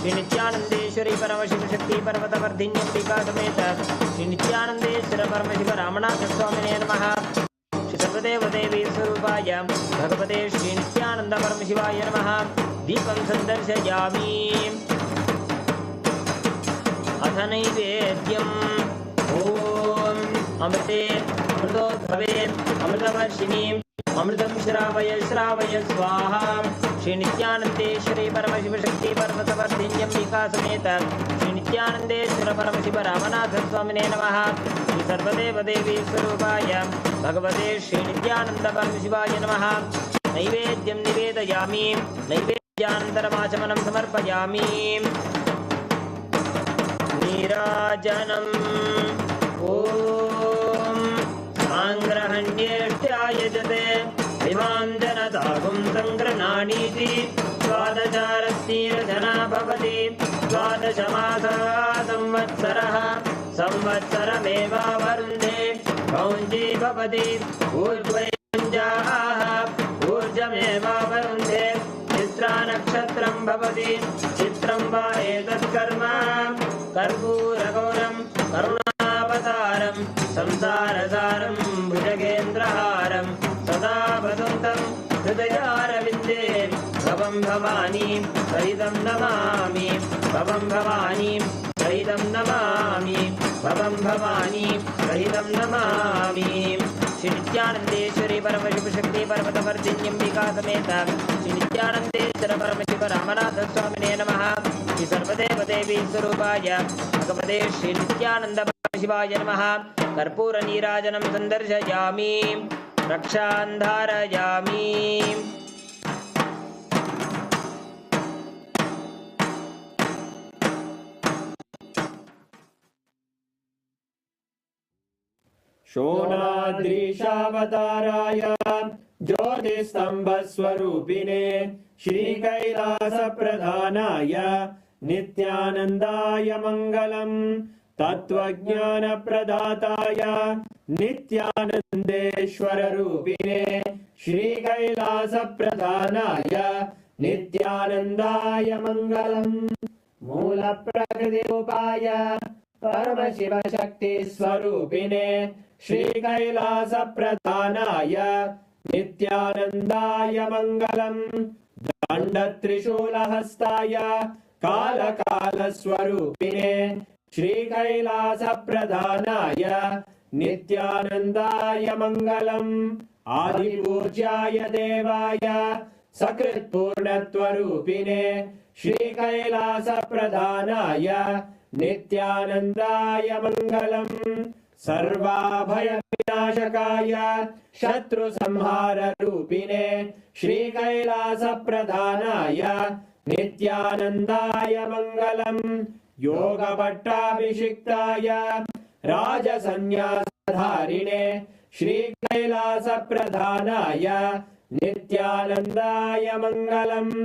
Shri Nityanandeshwari Paramashiva Shakti Parvatavardhinyam Rika Sameta Shri Nityanandeshwara Paramashiva Ramanatha Swamine Namaha Shri Sarvadeva Devi Surupaya Bhagavate Shri Nityananda Paramashivaya Namaha Deepam Sandarshayami Atha Naivedyam Om Amrite Amritodbhave Amritavarshini Amritam Shravaya Shravaya Swaha Shri Nityanandeshwari Paramashiva Shakti Parvatavardhinyam Rika Sameta Shri Nityanandeshwara Paramashiva Ramanatha Swamine Namaha Shri Sarvadeva Devi Surupaya Bhagavate Shri Nityananda Paramashivaya Namaha Naivedyam Nivedayami Naivedyantaramachanam Samarpayami Nirajanam Om Sangrahanyeshtyayajate Imam Janatagum Sangrananiti Swadacharastira Bhavati Swadachamasa Samvatsaraha Samvatsarameva Varunde Kaunji Bhavati Urjvayanjaha Urjameva Varunde Chitra Nakshatram Bhavati Chitram Vaetat Karma Karpuragoram Karunavataram Samsarasaram Bhujagendraharam Sada Vaduntam Hridayaravidde Bhavam Bhavani Saridam Namami Bhavam Bhavani Saridam Namami Bhavam Bhavani Saridam Namami Shri Nityanandeshwari Paramashiva Shakti Parvatavardhinyam Rika Sameta Shri Nityanandeshwara Paramashiva Ramanatha Swamine Namaha Shri Sarvadeva Devi Surupaya Bhagavate Shri Nityananda Paramashivaya Namaha Karpura Nirajanam Sandarshayami Rakshandharayami Shonadrishavatārāya Jyotisthambaswarupine Shri Kailasa Pradhanaya Nityanandaya Mangalam Tattvajnana Pradataya Nityanandeshwara Rupine Shri Kailasa Pradhanaya Nityanandaya Mangalam Mula Prakriti Upaya Paramashiva Shakti Swarupine Shri Kailasa Pradhanaya Nityanandaya Mangalam दण्डत्रिशूलहस्ताय कालकालस्वरूपिणे श्रीकैलासप्रधानाय नित्यानन्दाय मङ्गलम् आदिपूज्याय देवाय सकृत्पूर्णत्वरूपिणे श्रीकैलासप्रधानाय नित्यानन्दाय मङ्गलम् सर्वाभयविनाशकाय शत्रुसंहाररूपिणे श्रीकैलासप्रधानाय नित्यानन्दाय मङ्गलम् योगपट्टाभिषिक्ताय राजसन्न्यासधारिणे श्रीकैलासप्रधानाय नित्यानन्दाय मङ्गलम्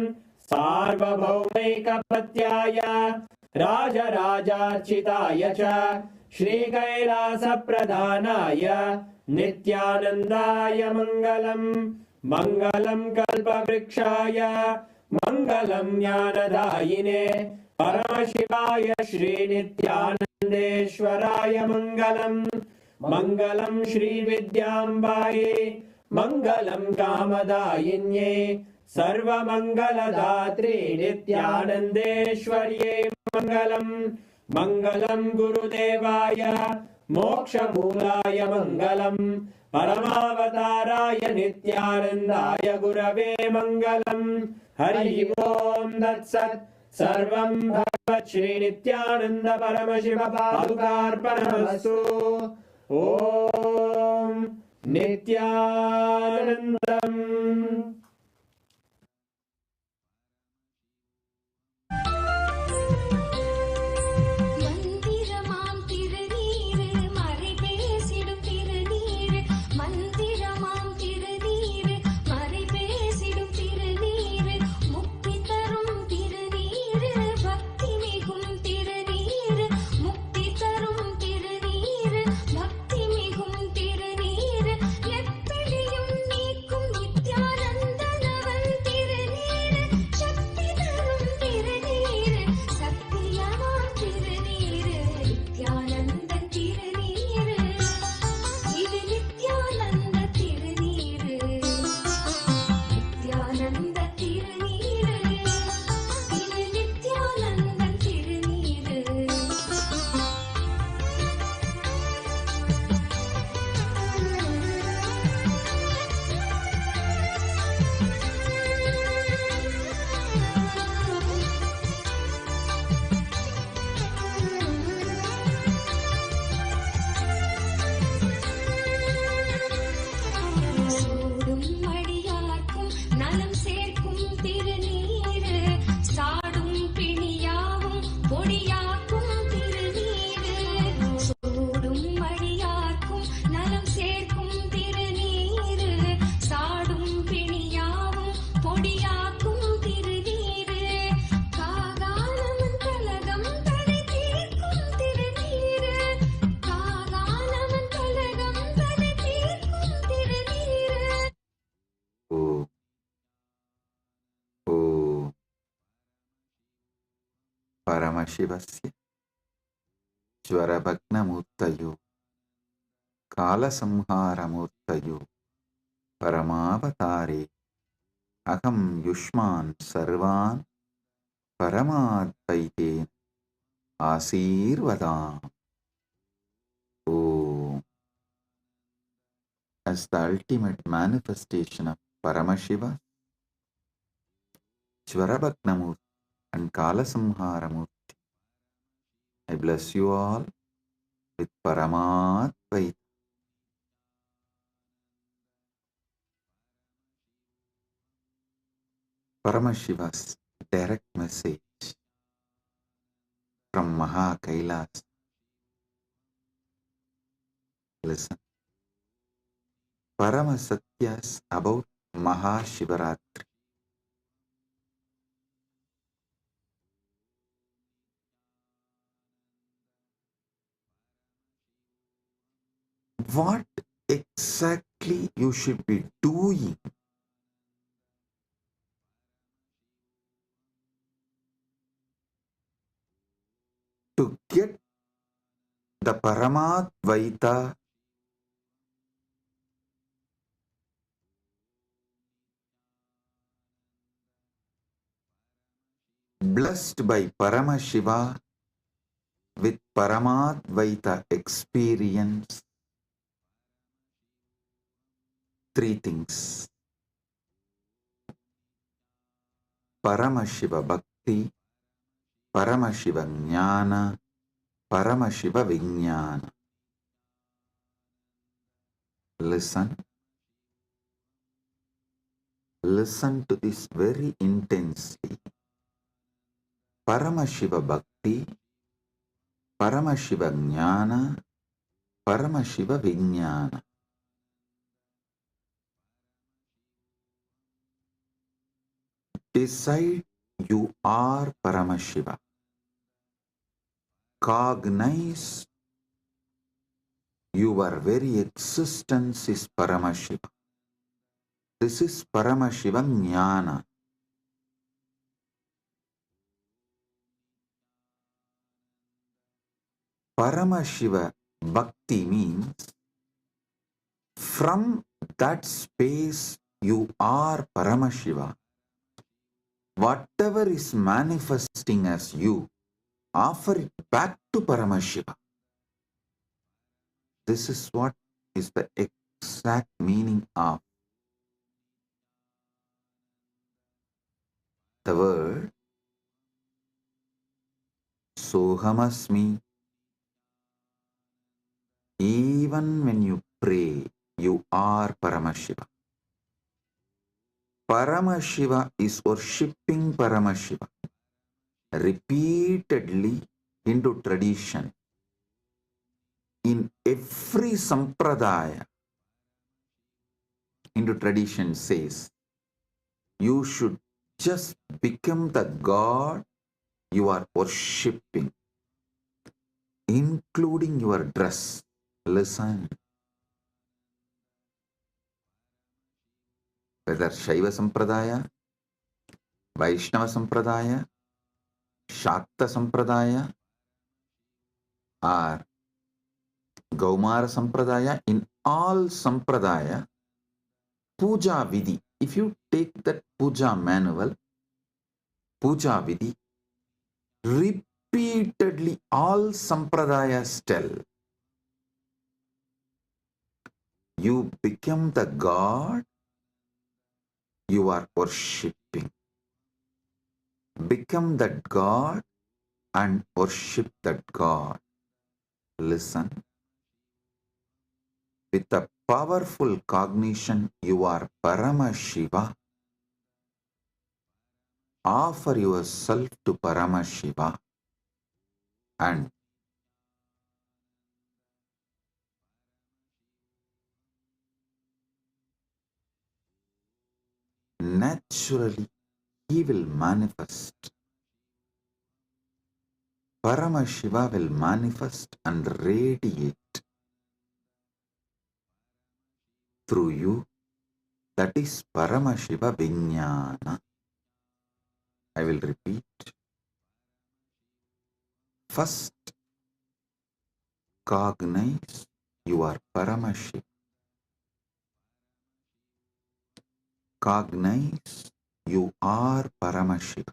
सार्वभौमैकपत्याय राजराजार्चिताय च श्रीकैलासप्रधानाय नित्यानन्दाय मङ्गलम् मङ्गलं कल्पवृक्षाय मङ्गलं ज्ञानदायिने परमशिवाय श्रीनित्यानन्देश्वराय मङ्गलम् मङ्गलं श्रीविद्याम्बायै मङ्गलं कामदायिन्यै सर्वमङ्गलदात्रे नित्यानन्देश्वर्यै मङ्गलम् मङ्गलं गुरुदेवाय मोक्षमूलाय मङ्गलम् परमावताराय नित्यानन्दाय गुरवे मङ्गलम् हरि ओम् तत्सत् सर्वं भगवत् श्रीनित्यानन्द परमशिव पादुकार्पणमस्तु ॐ नित्यानन्दम् மந்திரமாம் திருநீரு மறை பேசிடும் திருநீரு மந்திரமாம் திருநீரு மறை பேசிடும் திருநீரு முக்தி தரும் திருநீரு பக்தி மிகும் திருநீரு முக்தி தரும் திருநீரு பக்தி மிகும் திருநீரு எத்தனையும் நீக்கும் நித்யானந்தனவன் திருநீரு சக்தி தரும் திருநீரு சத்தியமாம் திருநீரு நித்யானந்த திருநீரு இது நித்யானந்த திருநீரு நித்யானந்த திருநீரு இது நித்யானந்த திருநீரு சூடும் மடியார்க்கும் நலம் சேர்க்கும் திருநீரு சாடும் பிணியாவும் பொடியாக்கும் திருநீரு சூடும் மடியார்க்கும் நலம் சேர்க்கும் திருநீரு சாடும் பிணியாவும் பொடியாக்கும் திருநீரு காகாலமன் கலகம் தடை தீர்க்கும் திருநீரு காகாலமன் கலகம் தடை தீர்க்கும் திருநீரு ஓம் ஓம் பரமசிவஸ்ய ஜ்வரபக்னமூர்த்தயோ காலசம்ஹாரமூர்த்தயோ பரமாவதாரே அகம் யுஷ்மான் சர்வான் பரமாத்வைதேன ஆசீர்வதாம். Om. As the ultimate manifestation of Paramashiva, Jvarabhagna Murthy and Kalasamhara Murthy, I bless you all with Paramadvaita. Paramashiva's direct message from MahaKailasa. Listen. Parama Satyas about Mahashivaratri. What exactly you should be doing to get the Paramadvaita blessed by Paramashiva with Paramadvaita experience. Three things: Paramashiva Bhakti, Paramashiva Jnana, Paramashiva Vijnana. Listen. Listen to this very intensely. Paramashiva Bhakti, Paramashiva Jnana, Paramashiva Vijnana. Decide you are Paramashiva. Cognize your very existence is Paramashiva. This is Paramashiva Jnana. Paramashiva Bhakti means from that space you are Paramashiva. Whatever is manifesting as you, offer it back to Paramashiva. This is what is the exact meaning of the word Sohamasmi. Even when you pray, you are Paramashiva. Paramashiva is worshipping Paramashiva repeatedly into tradition. In every sampradaya, into tradition says, you should just become the God you are worshipping, including your dress. Listen. Whether Shaiva Sampradaya, Vaishnava Sampradaya, Shakta Sampradaya, or Gaumara Sampradaya, in all Sampradaya, Puja Vidhi, if you take that Puja manual, Puja Vidhi, repeatedly all Sampradayas tell, you become the God you are worshipping. Become that God and worship that God. Listen. With a powerful cognition, you are Paramashiva. Offer yourself to Paramashiva and naturally he will manifest. Paramashiva will manifest and radiate through you. That is Paramashiva Vijnana. I will repeat. First, cognize you are Paramashiva. Cognize you are Paramashiva.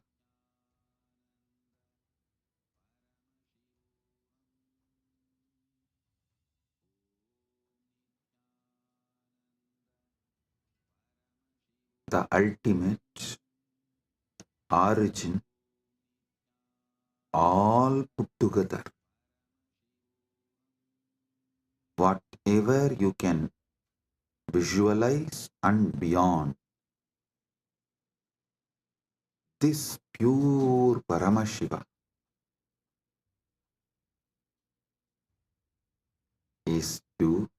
The ultimate origin, all put together. Whatever you can visualize and beyond, this pure Paramashiva is you.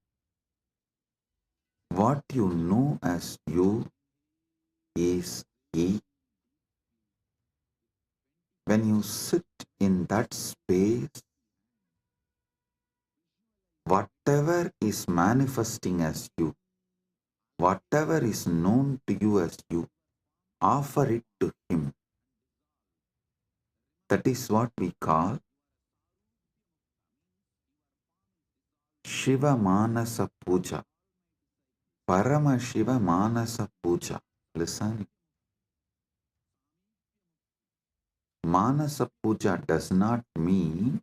What you know as you is he. When you sit in that space, whatever is manifesting as you, whatever is known to you as you, offer it to him. That is what we call Shiva Manasa Puja. Paramashiva Manasa Puja. Listen. Manasa Puja does not mean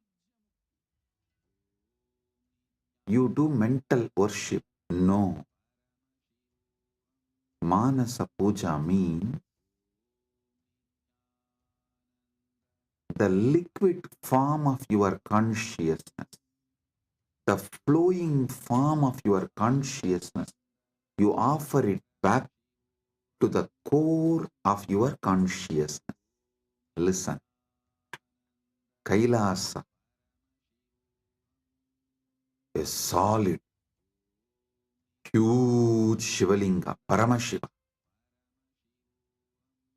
you do mental worship. No. Manasa Puja means the liquid form of your consciousness, the flowing form of your consciousness. You offer it back to the core of your consciousness. Listen. Kailasa, a solid, huge Shivalinga, Paramashiva.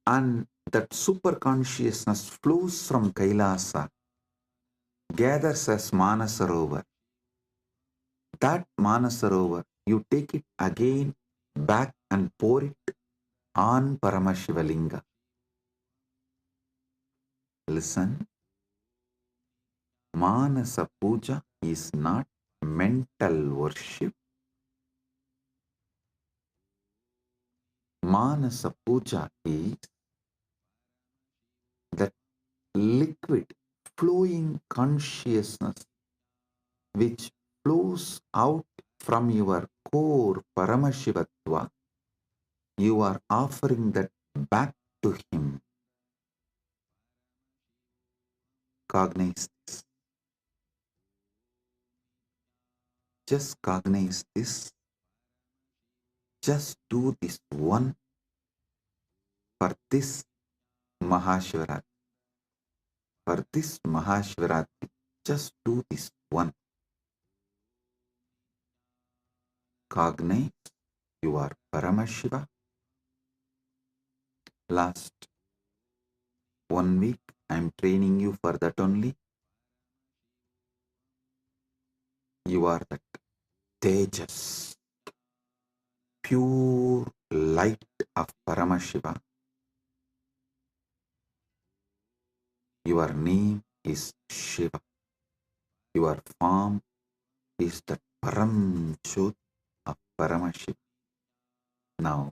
And that super consciousness flows from Kailasa, gathers as Manasarovar. That Manasarovar, you take it again back and pour it on Paramashivalinga. Listen, Manasa Puja is not mental worship. Manasa Puja is that liquid flowing consciousness which flows out from your core Paramashivatva. You are offering that back to him. Cognize this. Just cognize this. Just do this one for this Mahashivaratri. For this Mahashivaratri, just do this one. Cognize you are Paramashiva. Last 1 week I am training you for that only. You are that Tejas, pure light of Paramashiva. Your name is Shiva. Your form is the Param Jyot of Paramashiva. Now,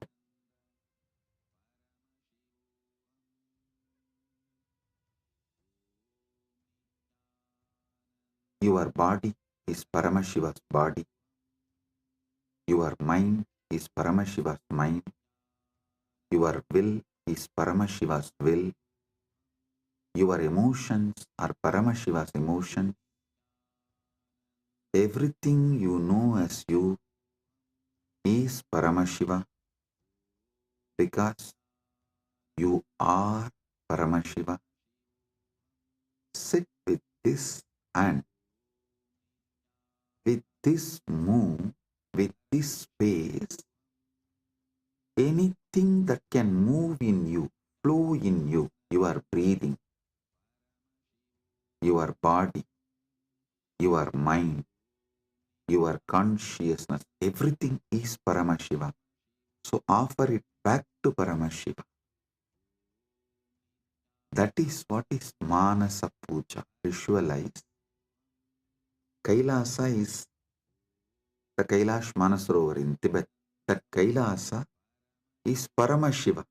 your body is Paramashiva's body. Your mind is Paramashiva's mind. Your will is Paramashiva's will. Your emotions are Paramashiva's emotions. Everything you know as you is Paramashiva because you are Paramashiva. Sit with this and with this move, with this space, anything that can move in you, flow in you, your breathing, your body, your mind, your consciousness, everything is Paramashiva. So offer it back to Paramashiva. That is what is Manasa Puja. Visualize. Kailasa is the Kailash Manasarovar in Tibet. That Kailasa is Paramashiva.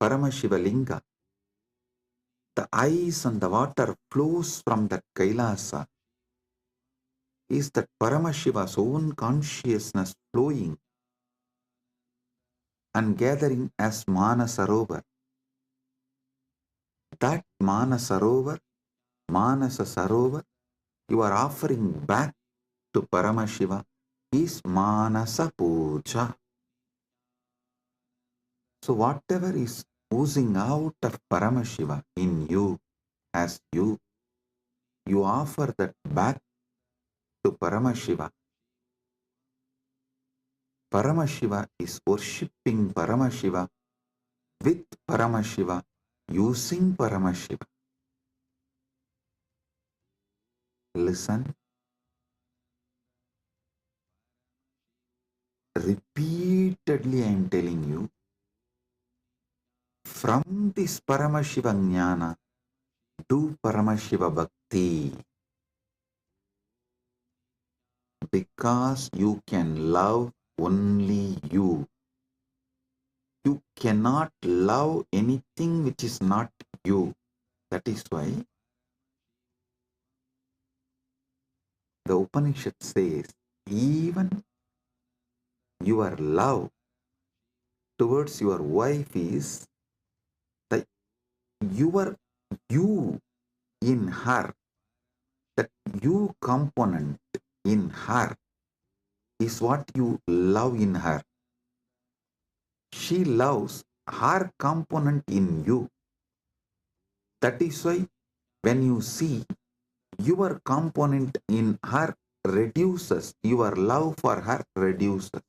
Paramashiva Linga. The ice and the water flows from that Kailasa. Is that Paramashiva's own consciousness flowing and gathering as Manasarovar. That Manasarovar, Manasa Sarovar, you are offering back to Paramashiva is Manasa Puja. So whatever is oozing out of Paramashiva in you, as you offer that back to Paramashiva. Paramashiva is worshipping Paramashiva with Paramashiva, using Paramashiva. Listen. Repeatedly I am telling you, from this Paramashiva Jnana, do Paramashiva Bhakti. Because you can love only you. You cannot love anything which is not you. That is why the Upanishad says, even your love towards your wife is the you in her, that you component in her is what you love in her. She loves her component in you. That is why when you see your component in her reduces, your love for her reduces.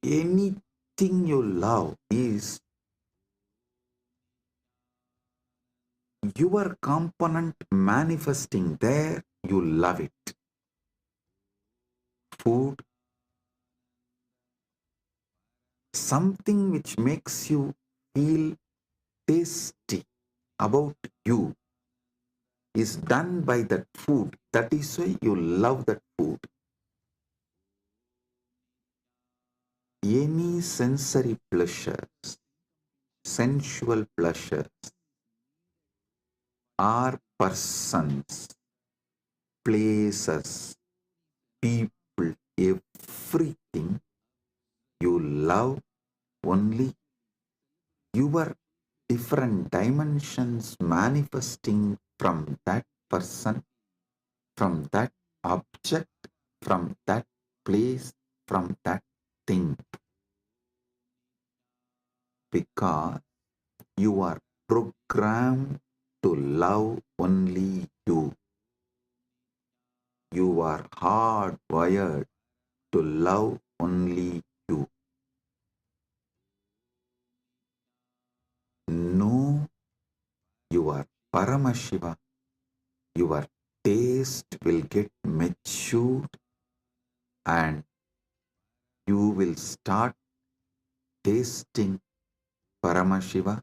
Anything you love is your component manifesting there, you love it. Food, something which makes you feel tasty about you is done by that food. That is why you love that food. Any sensory pleasures, sensual pleasures, are persons, places, people, everything you love only your different dimensions manifesting from that person, from that object, from that place, from that thing. Because you are programmed to love only you. You are hardwired to love only you. Know your Paramashiva, your taste will get matured and you will start tasting Paramashiva,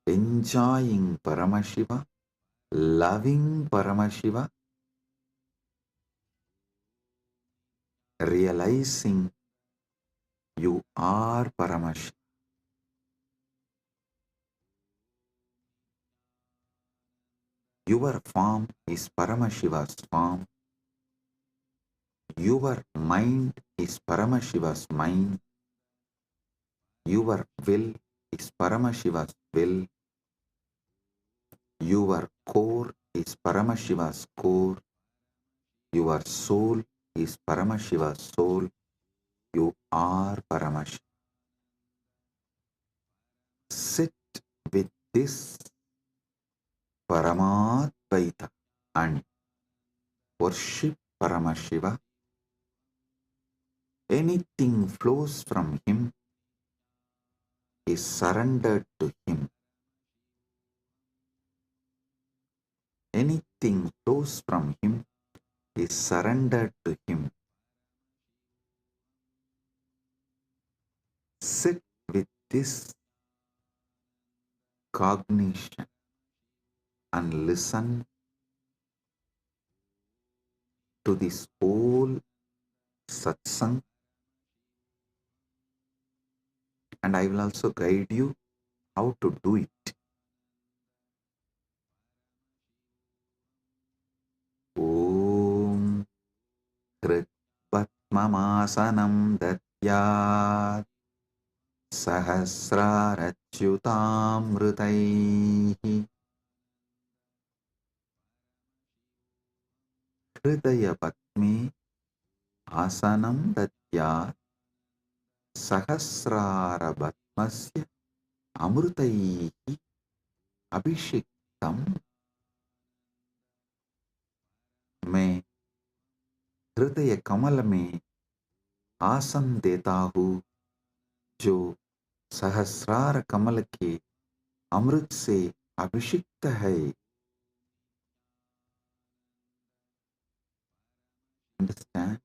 enjoying Paramashiva, loving Paramashiva, realizing you are Paramashiva. Your form is Paramashiva's form. Your mind is Paramashiva's mind. Your will is Paramashiva's will. Your core is Paramashiva's core. Your soul is Paramashiva's soul. You are Paramashiva. Sit with this Paramadvaita and worship Paramashiva. Anything flows from him is surrendered to him. Anything flows from him is surrendered to him. Sit with this cognition and listen to this whole satsang, and I will also guide you how to do it. Om Kritvatmamasanam Datyat Sahasrarachyutamrutaihi Hridaya Patme Asanam Datyat Sahasrarabatmasya Amrutaihi Abhishektam. मैं हृदय कमल में आसन देता हूँ जो सहस्रार कमल के अमृत से अभिषिक्त है. Understand?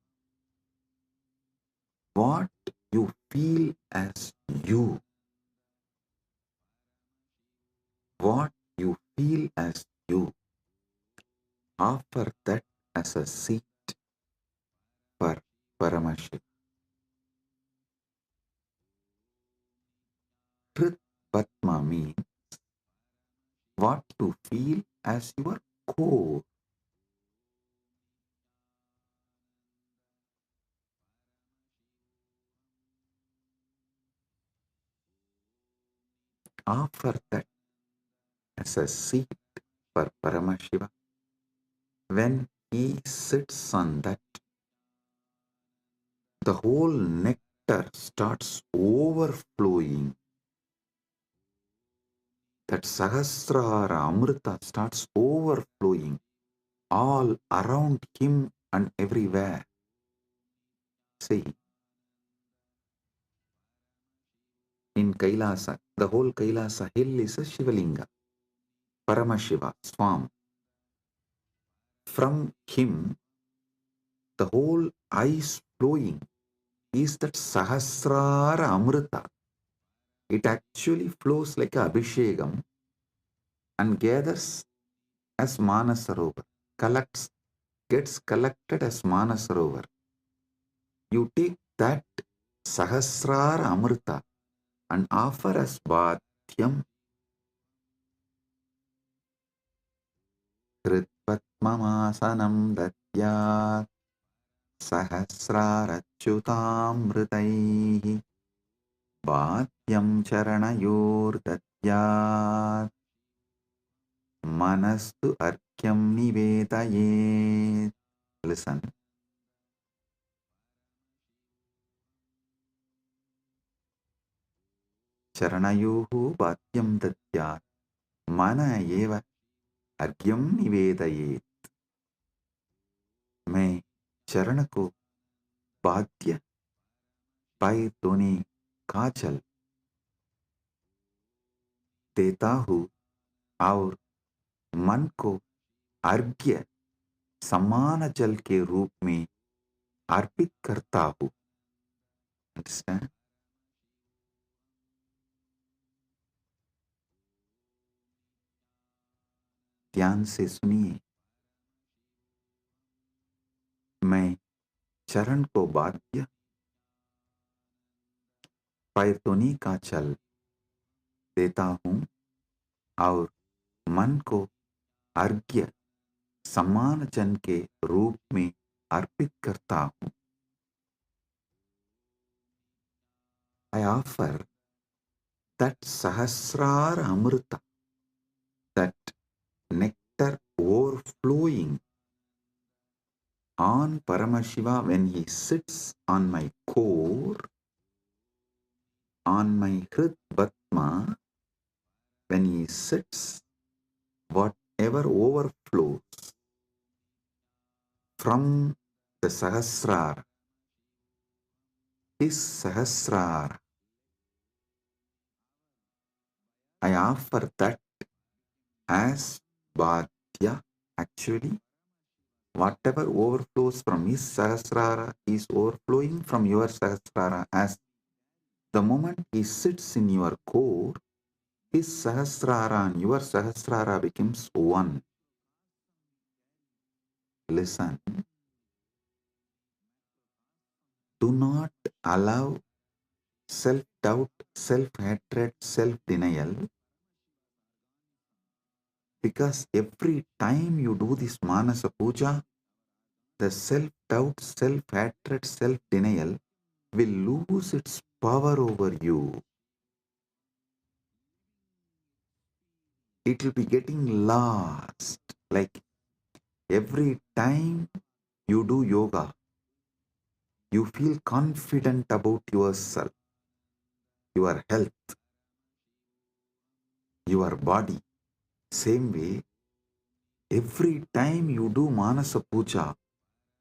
What you feel as you, what you feel as you, offer that as a seat for Paramashiva. Krit Patma means what you feel as your core. Offer that as a seat for Paramashiva. When he sits on that, the whole nectar starts overflowing. That Sahasrara Amrita starts overflowing all around him and everywhere. See, in Kailasa, the whole Kailasa hill is a Shivalinga, Paramashiva, Swam. From him, the whole ice flowing is that Sahasrara Amrita. It actually flows like a Abhishekam and gathers as Manasarovar, gets collected as Manasarovar. You take that Sahasrara Amrita and offer as Bhatyam. Kritvatmamasanam datyat Sahasrarachyutamritaihi Bhatyam charanayor datyat Manastu arkyam nivedayet. Listen. Charanayohu bhatyam datyat mana eva argyam nivedayet. मैं चरण को बाध्य पैर धोने का जल देता हूँ और मन को अर्घ्य समान जल के रूप में अर्पित करता हूँ. Understand? ध्यान से सुनिए. मैं चरण को बाध्य पैर धोने का जल देता हूँ और मन को अर्घ्य समान जन के रूप में अर्पित करता हूँ. I offer that Sahasrara Amrita, that nectar overflowing on Paramashiva when he sits on my core, on my Hrid Batma, when he sits, whatever overflows from the Sahasrara, his Sahasrara, I offer that as Bhadya. Actually, whatever overflows from his Sahasrara is overflowing from your Sahasrara. As the moment he sits in your core, his Sahasrara and your Sahasrara becomes one. Listen. Do not allow self-doubt, self-hatred, self-denial, because every time you do this Manasa Puja, the self-doubt, self-hatred, self-denial will lose its power over you. It will be getting lost. Like every time you do yoga, you feel confident about yourself, your health, your body. Same way, every time you do Manasa Puja,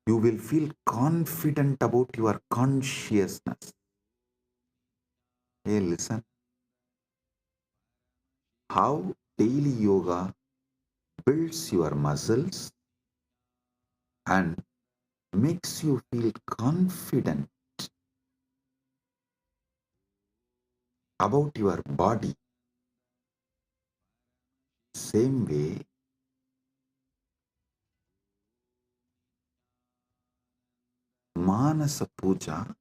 you will feel confident about your consciousness. Hey, listen. How daily yoga builds your muscles and makes you feel confident about your body. Same way, Manasa Puja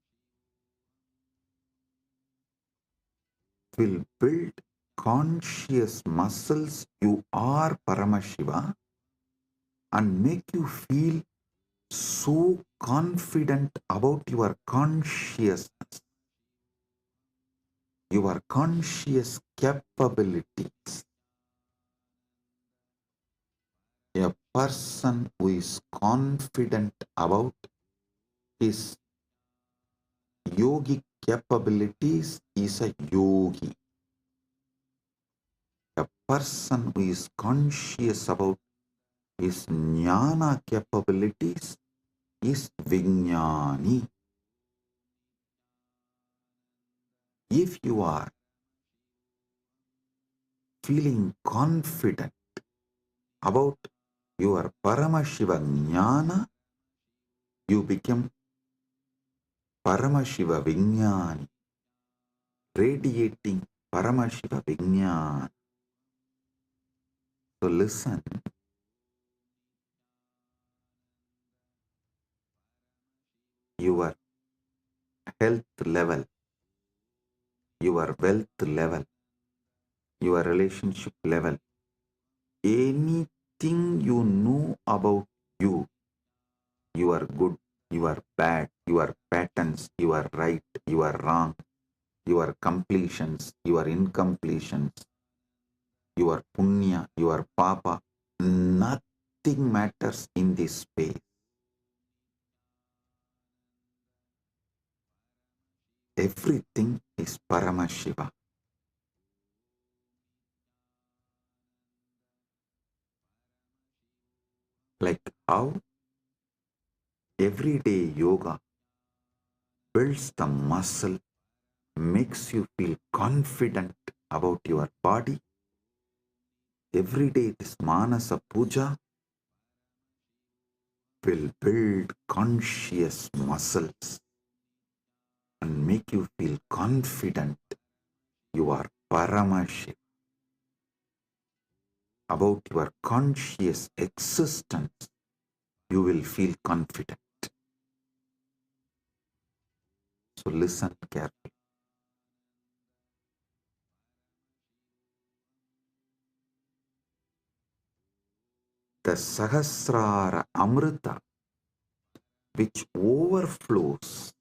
will build conscious muscles, you are Paramashiva, and make you feel so confident about your consciousness, your conscious capabilities. A person who is confident about his yogic capabilities is a yogi. A person who is conscious about his jnana capabilities is Vijnani. If you are feeling confident about your Paramashiva Jnana, you become Paramashiva Vijnani, radiating Paramashiva Vijnana. So listen, your health level, your wealth level, your relationship level, anything you know about you, you are good, you are bad, your patterns, you are right, you are wrong, your completions, your incompletions, your punya, your papa, nothing matters in this space. Everything is Paramashiva. Like how everyday yoga builds the muscle, makes you feel confident about your body. Every day this Manasa Puja will build conscious muscles and make you feel confident you are Paramashiva. About your conscious existence, you will feel confident. So listen carefully. The Sahasrara Amrita, which overflows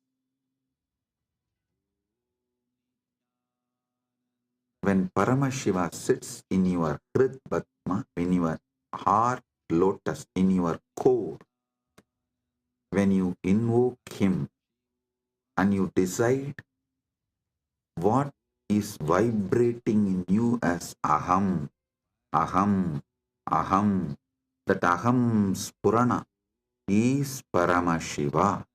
when Paramashiva sits in your Hrid Padma, in your heart lotus, in your core, when you invoke him and you decide what is vibrating in you as Aham, Aham, Aham, that Aham Spurana is Paramashiva.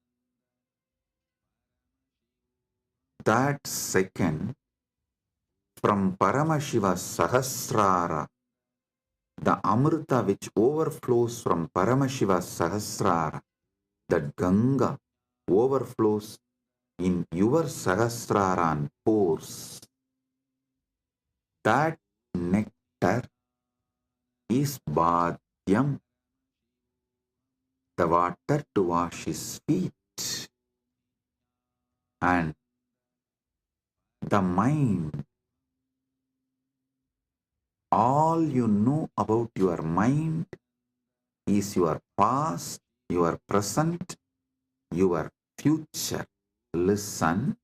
That second, from Paramashiva Sahasrara, the Amrita which overflows from Paramashiva Sahasrara, that Ganga overflows in your Sahasrara and pores. That nectar is Bhadyam, the water to wash his feet. And the mind, all you know about your mind is your past, your present, your future. Listen,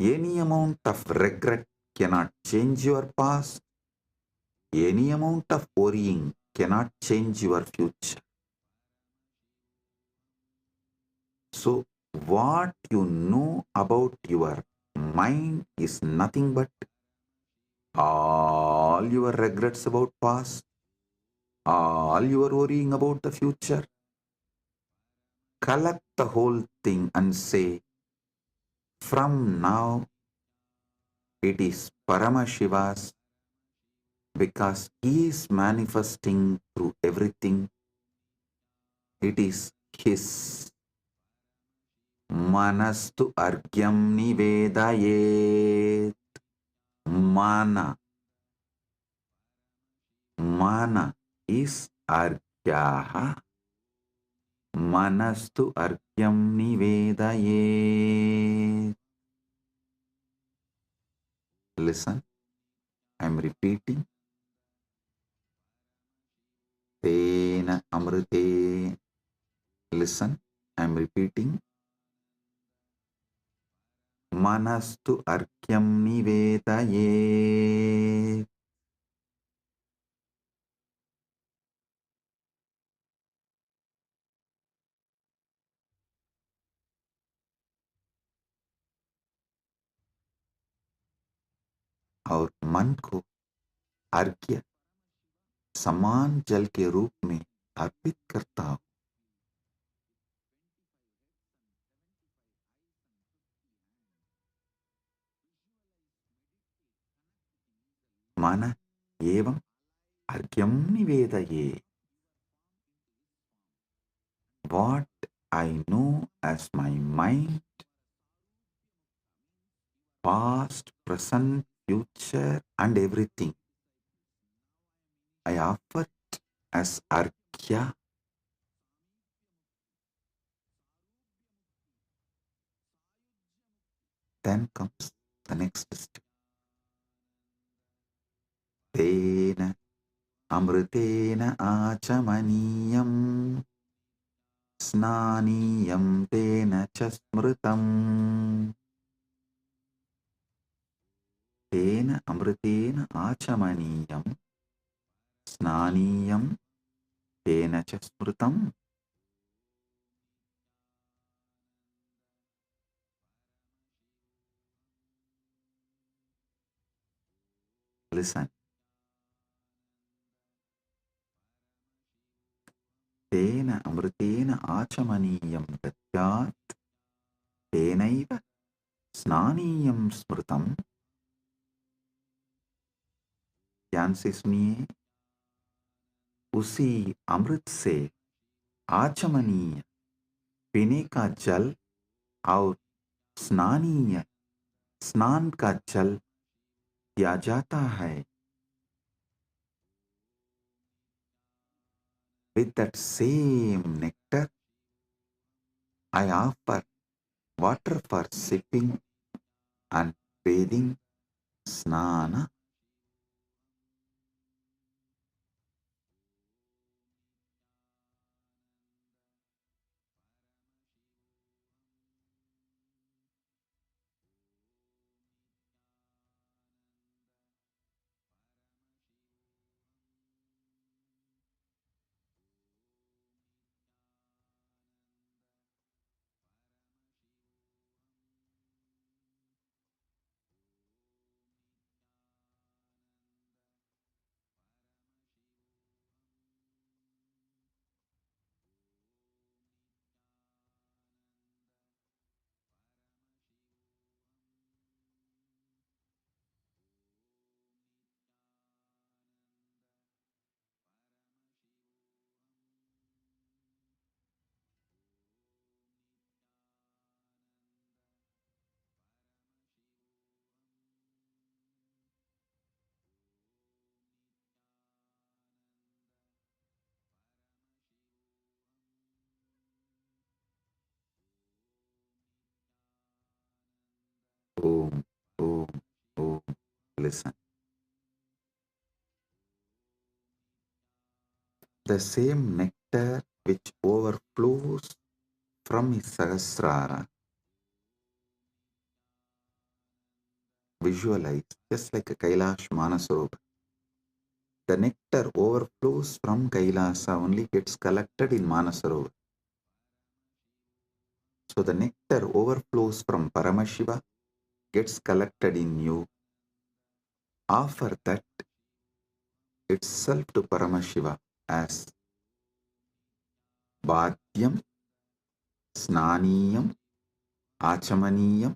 any amount of regret cannot change your past. Any amount of worrying cannot change your future. So, what you know about your mind is nothing but all your regrets about past, all your worrying about the future. Collect the whole thing and say, from now it is Paramashiva's, because he is manifesting through everything. It is his. Manastu argyam nivedayet. Mana. Mana is argyaha. Manastu argyam nivedayet. Listen, I am repeating. Tena amrite. Listen, I am repeating. Manastu arkyam nivetaye. और मन को अर्घ्य समान जल के रूप में अर्पित करता हूं। मन एवं अर्घ्यम निवेदये। What I know as my mind, past, present, future, and everything, I offer it as arghya. Then comes the next step. Tena amritena achamaniyam snaniyam tena chasmritam. Tena amritena achamaniyam snaniyam tena chasmritam. Listen. Tena amritena achamaniyam datyat tenaiva snaniyam smritam. ध्यान से सुनिए। उसी अमृत से आचमनीय पीने का जल और स्नानीय स्नान का जल दिया जाता है। With that same nectar, I offer water for sipping and bathing, snana. Om, Om, Om. Listen. The same nectar which overflows from his Sahasrara, visualize just like a Kailash Manasarovar. The nectar overflows from Kailasa, only gets collected in Manasarovar. So the nectar overflows from Paramashiva, gets collected in you. Offer that itself to Paramashiva as Bhadyam, Snaniyam, Achamaniyam.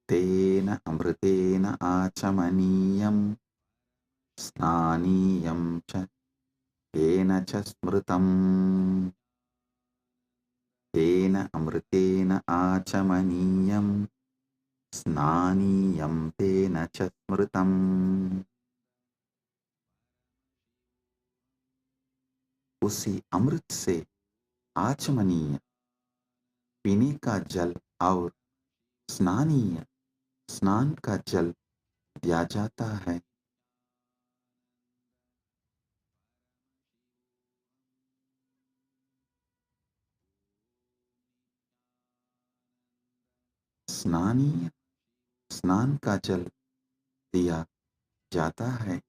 Tena amritena achamaniyam snaniyam cha tena cha smritam. Tena amritena achamaniyam snaniyam tena cha smritam. उसी अमृत से आचमनीय पीने का जल और स्नानीय स्नान का जल दिया जाता है। स्नानीय स्नान का जल दिया जाता है।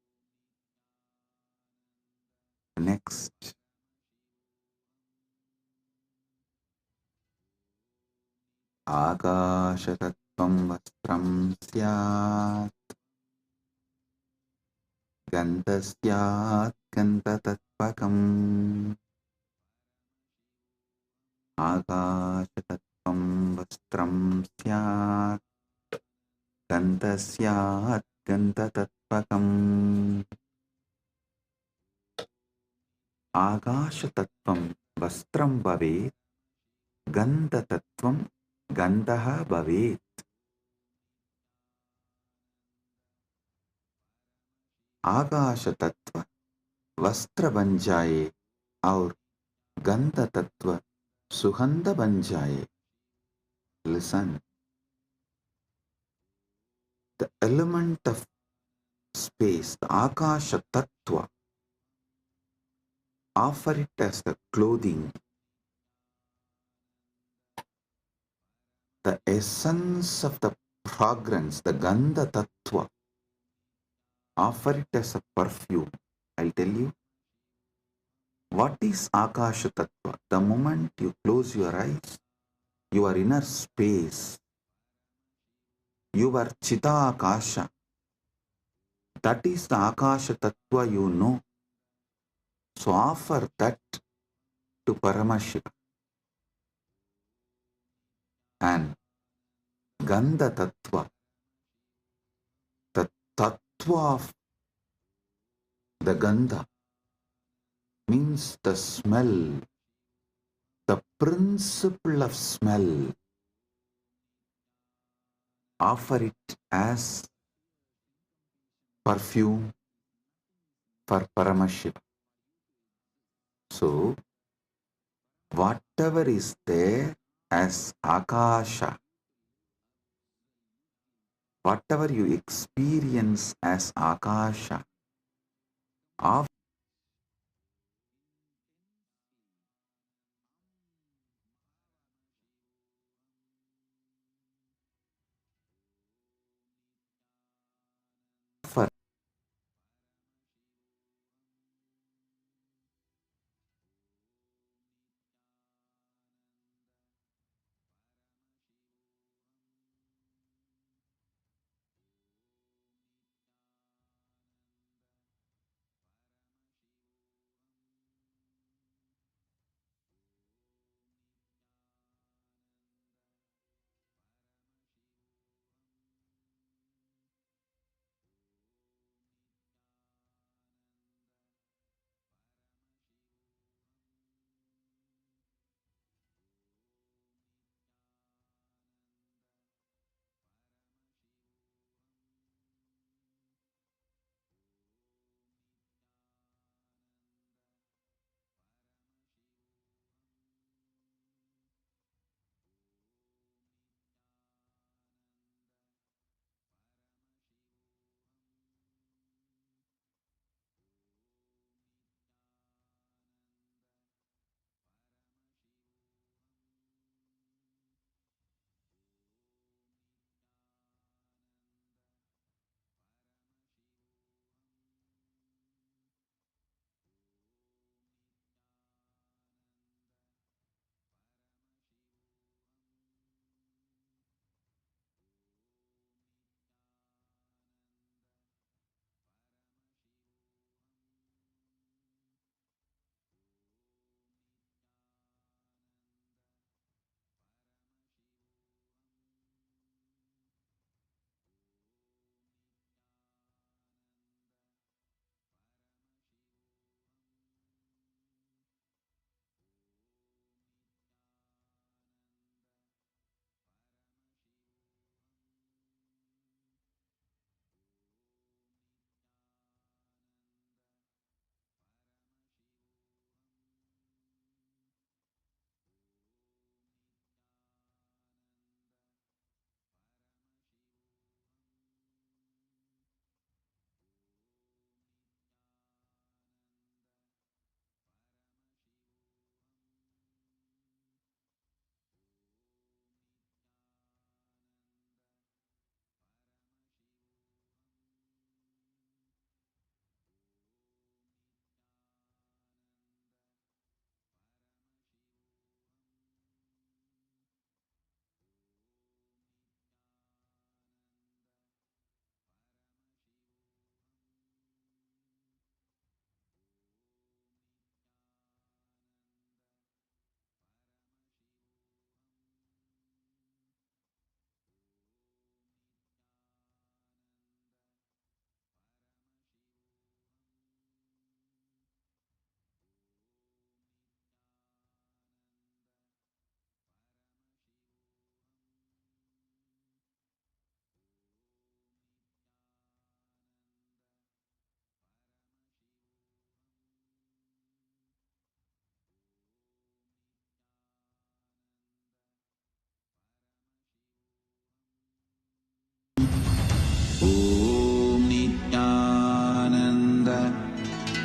नेक्स्ट, आकाशतत्त्वं वस्त्रं स्यात् गन्धस्यात् गन्धतत्त्वकम्। आकाशतत्त्वं वस्त्रं स्यात् गन्धस्यात् गन्धतत्त्वकम्। आकाशतत्त्वं वस्त्रं भवेत्, गन्धतत्त्वं गन्धः भवेत्। आकाश तत्व वस्त्र बन जाए और गंध तत्व सुगंध बन जाए। Listen, the element of space, the Akasha Tattva, offer it as the clothing, the essence of the fragrance, the Gandha Tattva, offer it as a perfume. I'll tell you, what is Akasha Tattva? The moment you close your eyes, your inner space, your Chita Akasha, that is the Akasha Tattva you know. So offer that to Paramashiva. And Gandha Tattva, the Tattva of the Gandha, means the smell, the principle of smell. Offer it as perfume for Paramashiva. So, whatever is there as Akasha, whatever you experience as Akasha, offer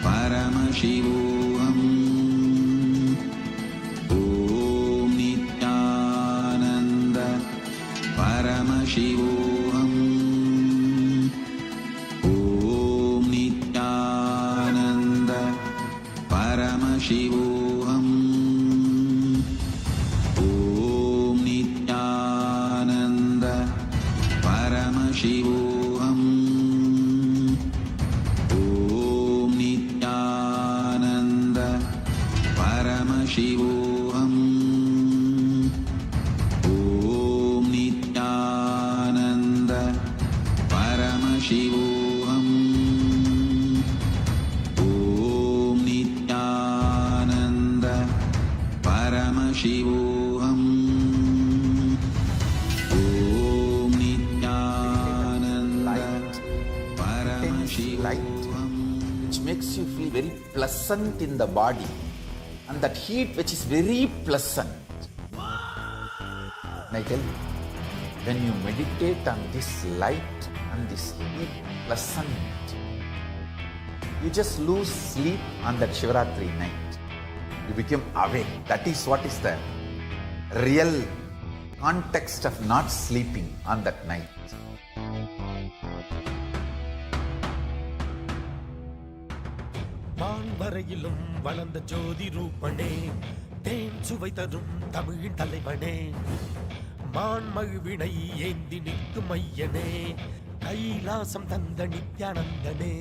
परमशिवोऽहम् ॐ नित्यानन्द परमशिवोऽहम् ॐ नित्यानन्द परमशिवोऽहम् ॐ नित्यानन्द परमशिवोऽहम् ॐ नित्यानन्द परमशिवोऽहम् ॐ नित्यानन्द परमशिवोऽहम् ॐ नित्यानन्द परमशिवोऽहम् ॐ Nityanand light which makes you feel very pleasant in the body, and that heat which is very pleasant. And I tell you, when you meditate on this light and this heat pleasant, you just lose sleep on that Shivaratri night. You become awake. That is what is the real context of not sleeping on that night. வான்வரையிலும் வளர்ந்த ஜோதி ரூபனே, தேன் சுவை தரும் தமிழின் தலைவனே, மான்மழுவினை ஏந்தி நிற்கும் ஐயனே, கைலாசம் தந்த நித்யானந்தனே.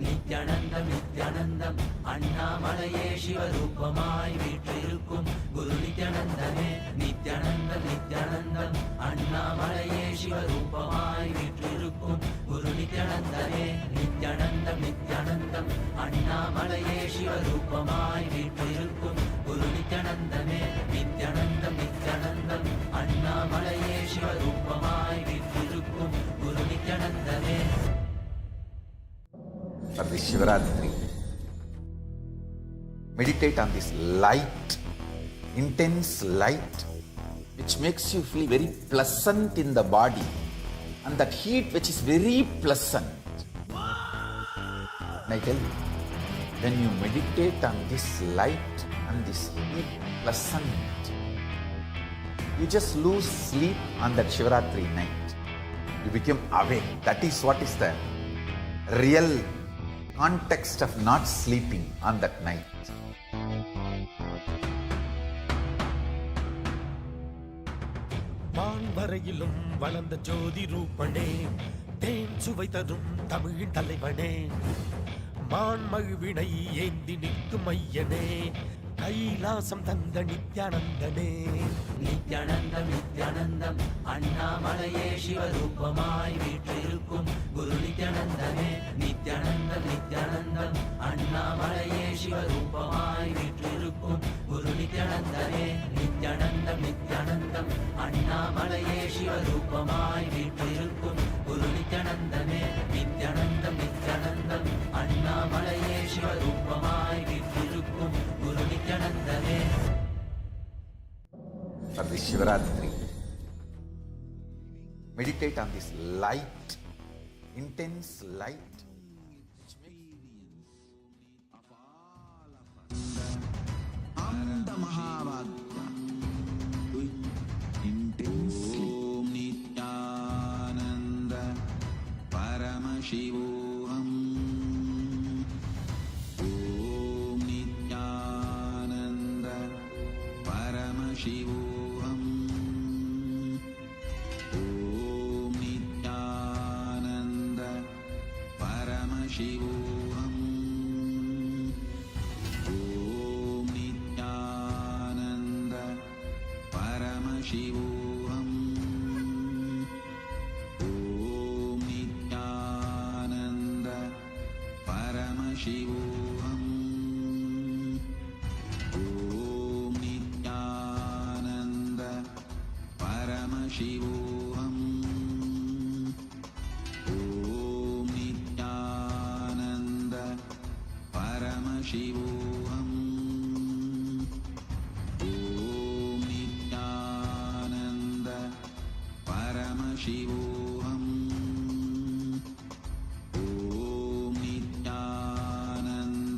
நித்யானந்தம் நித்யானந்தம் அண்ணாமலையே சிவரூபமாய் வீற்றிருக்கும் குரு நித்யானந்தமே. நித்யானந்தம் நித்யானந்தம் அண்ணாமலையே சிவரூபமாய் வீற்றிருக்கும் குரு நித்யானந்தமே. நித்யானந்தம் நித்யானந்தம் அண்ணாமலையே சிவரூபமாய் வீற்றிருக்கும் குரு நித்யானந்தமே. நித்யானந்தம் நித்யானந்தம் அண்ணாமலையே சிவரூபமாய் வீற்றிருக்கும் குரு நித்யானந்தமே. For this Shivaratri, meditate on this light, intense light, which makes you feel very pleasant in the body, and that heat which is very pleasant. And I tell you, when you meditate on this light and this heat pleasant, you just lose sleep on that Shivaratri night. You become awake. That is what is the real context of not sleeping on that night. வான்வரையிலும் வளர்ந்த ஜோதி ரூபனே, தேன் சுவை தரும் தமிழின் தலைவனே, மான்மழுவினை ஏந்தி நிற்கும் ஐயனே, கைலாசம் தந்த நித்யானந்தனே. நித்யானந்தம் நித்யானந்தம் அண்ணாமலையே சிவரூபமாய் வீற்றிருக்கும் குரு நித்யானந்தமே. நித்யானந்தம் நித்யானந்தம் அண்ணாமலையே சிவரூபமாய் வீற்றிருக்கும் குரு நித்யானந்தமே. நித்யானந்தம் நித்யானந்தம் அண்ணாமலையே சிவரூபமாய் வீற்றிருக்கும் குரு நித்யானந்தமே. நித்யானந்தம் நித்யானந்தம் அண்ணாமலையே சிவரூபமாய் வீற்றிருக்கும் குரு நித்யானந்தமே. For this Shivaratri, meditate on this light, intense light. Anda Mahavagya intensely. Om Nityananda Paramashivam. Om Nityananda Paramashivam. Om Nityananda Paramashivam. Om Nityananda Paramashivam. Om Nityananda Paramashivam. Om Nityananda Paramashivam. Om Nityananda Paramashivam. Om Nityananda Paramashivam. Om Nityananda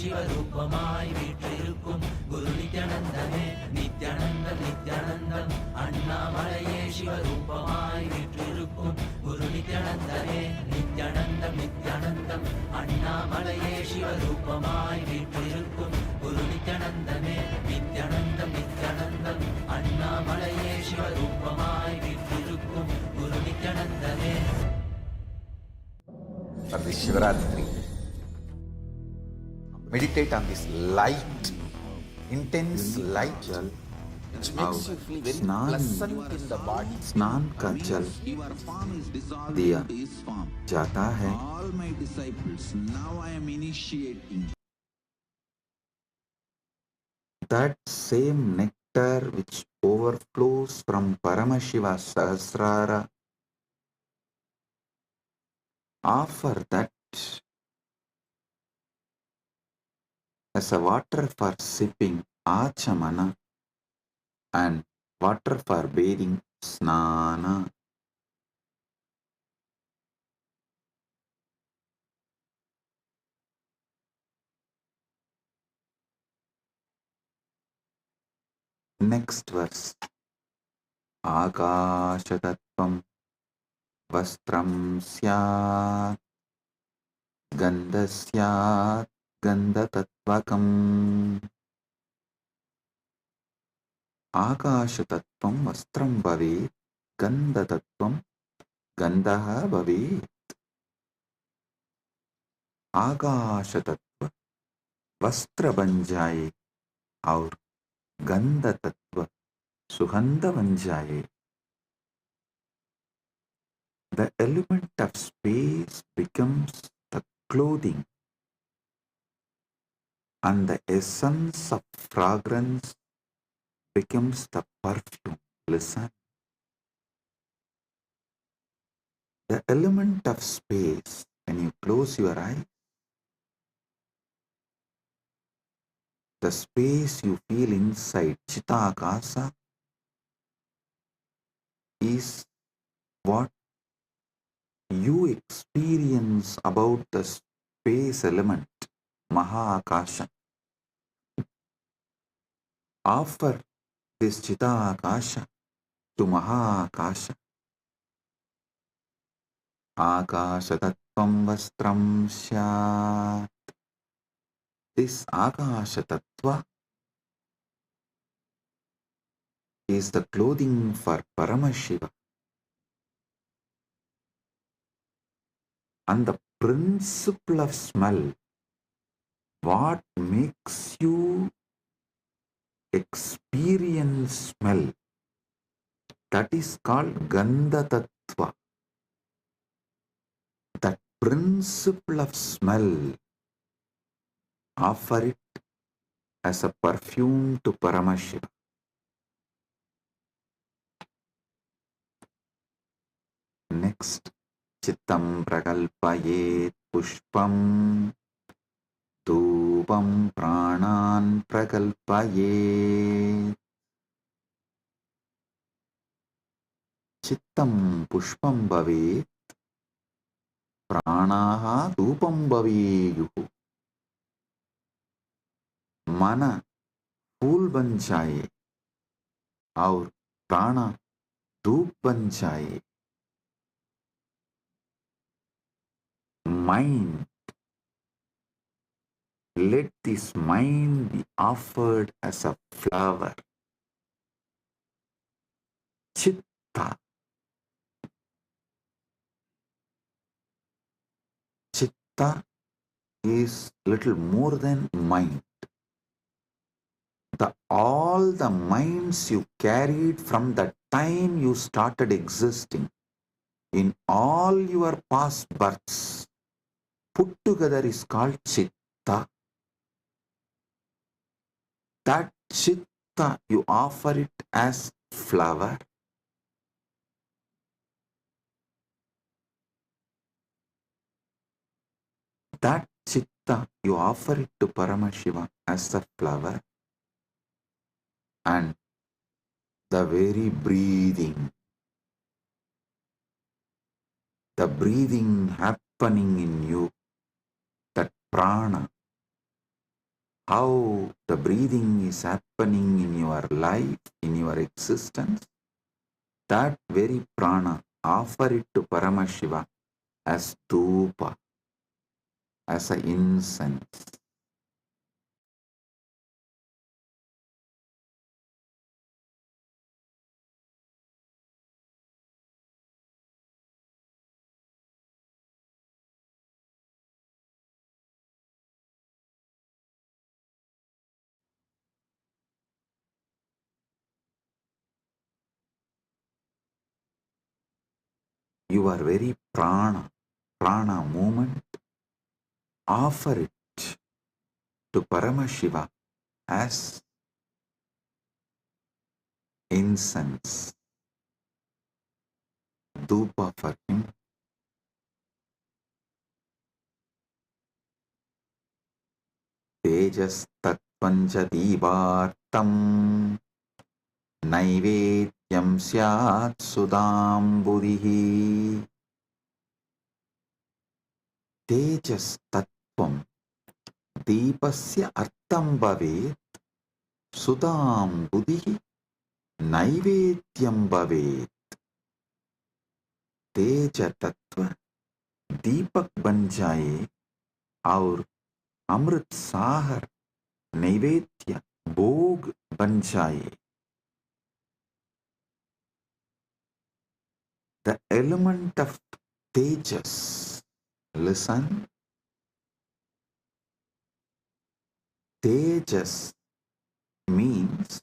சிவரூபமாய் வீற்றிருக்கும் குரு நித்யானந்தமே நித்யானந்தம் நித்யானந்தம் அண்ணாமலையே சிவரூபமாய் வீற்றிருக்கும் குரு நித்யானந்தமே நித்யானந்தம் நித்யானந்தம் அண்ணாமலையே சிவரூபமாய் வீற்றிருக்கும் குரு நித்யானந்தமே நித்யானந்தம் நித்யானந்தம் அண்ணாமலையே சிவரூபமாய் வீற்றிருக்கும் குரு நித்யானந்தமே. For this Shivaratri, meditate on this light, intense light, which makes you feel very pleasant in the body. स्नान का जल दिया जाता है. All my disciples, now I am initiating. That same nectar which overflows from Paramashiva Sahasrara, offer that as a water for sipping, Achamana, and water for bathing, Snana. Next verse. Akashatattvam vastram syat gandasyat gandatattvakam. Akashatattvam vastram bhavet gandatatvam gandaha bhavet. आकाशतत्व वस्त्र बन जाए और गंध तत्व सुगंध बन जाए. The element of space becomes the clothing, and the essence of fragrance becomes the perfume. Listen. The element of space, when you close your eyes, the space you feel inside Chitakasa is what you experience about the space element, Mahakasha. Offer this Chitakasha to Mahakasha. Akasha tattvam vastram syat. This Akasha tattva is the clothing for Paramashiva. And the principle of smell, what makes you experience smell, that is called Gandha Tattva. That principle of smell, offer it as a perfume to Paramashiva. Next, Chittam prakalpayet pushpam dhupam pranan prakalpayet. Chittam pushpam bhavet pranaha dhupam bhaveyuhu. मन फूल बन जाए और प्राण धूप बन जाए. Mind, let this mind be offered as a flower. Chitta. Chitta is little more than mind. All the minds you carried from the time you started existing, in all your past births, put together is called Chitta. That Chitta, you offer it as flower. That Chitta, you offer it to Paramashiva as a flower. And the very breathing, the breathing happening in you, that prana, how the breathing is happening in your life, in your existence, that very prana, offer it to Paramashiva as dhupa, as an incense. Your very prana movement, offer it to Paramashiva as incense, dhupa for him. Tejas tattvanja divartam naivedyam syat sudamburihi. Tejas tattvam दीपस्य अर्थं भवेत् सुधां बुधिः नैवेद्यं भवेत्. तेज तत्व दीपक बन जाए और अमृत सागर नैवेद्य भोग बन जाए. The element of tejas, listen, tejas means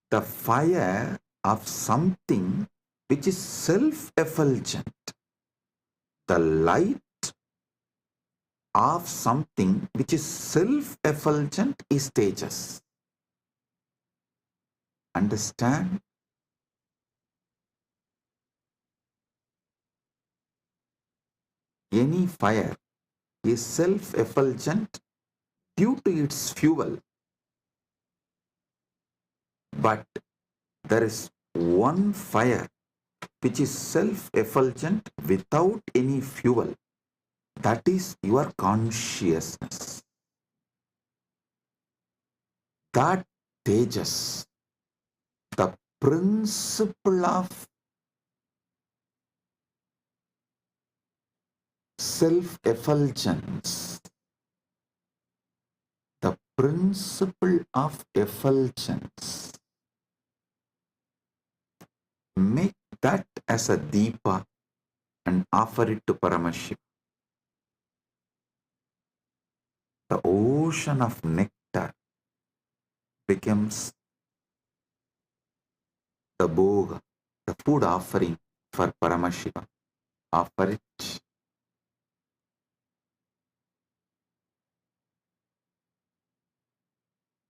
the fire of something which is self-effulgent, the light of something which is self-effulgent is tejas. Understand? Any fire is self-effulgent due to its fuel. But there is one fire which is self-effulgent without any fuel. That is your consciousness. That tejas, the principle of self-effulgence, the principle of effulgence, make that as a deepa and offer it to Paramashiva. The ocean of nectar becomes the bhoga, the food offering for Paramashiva. Offer it.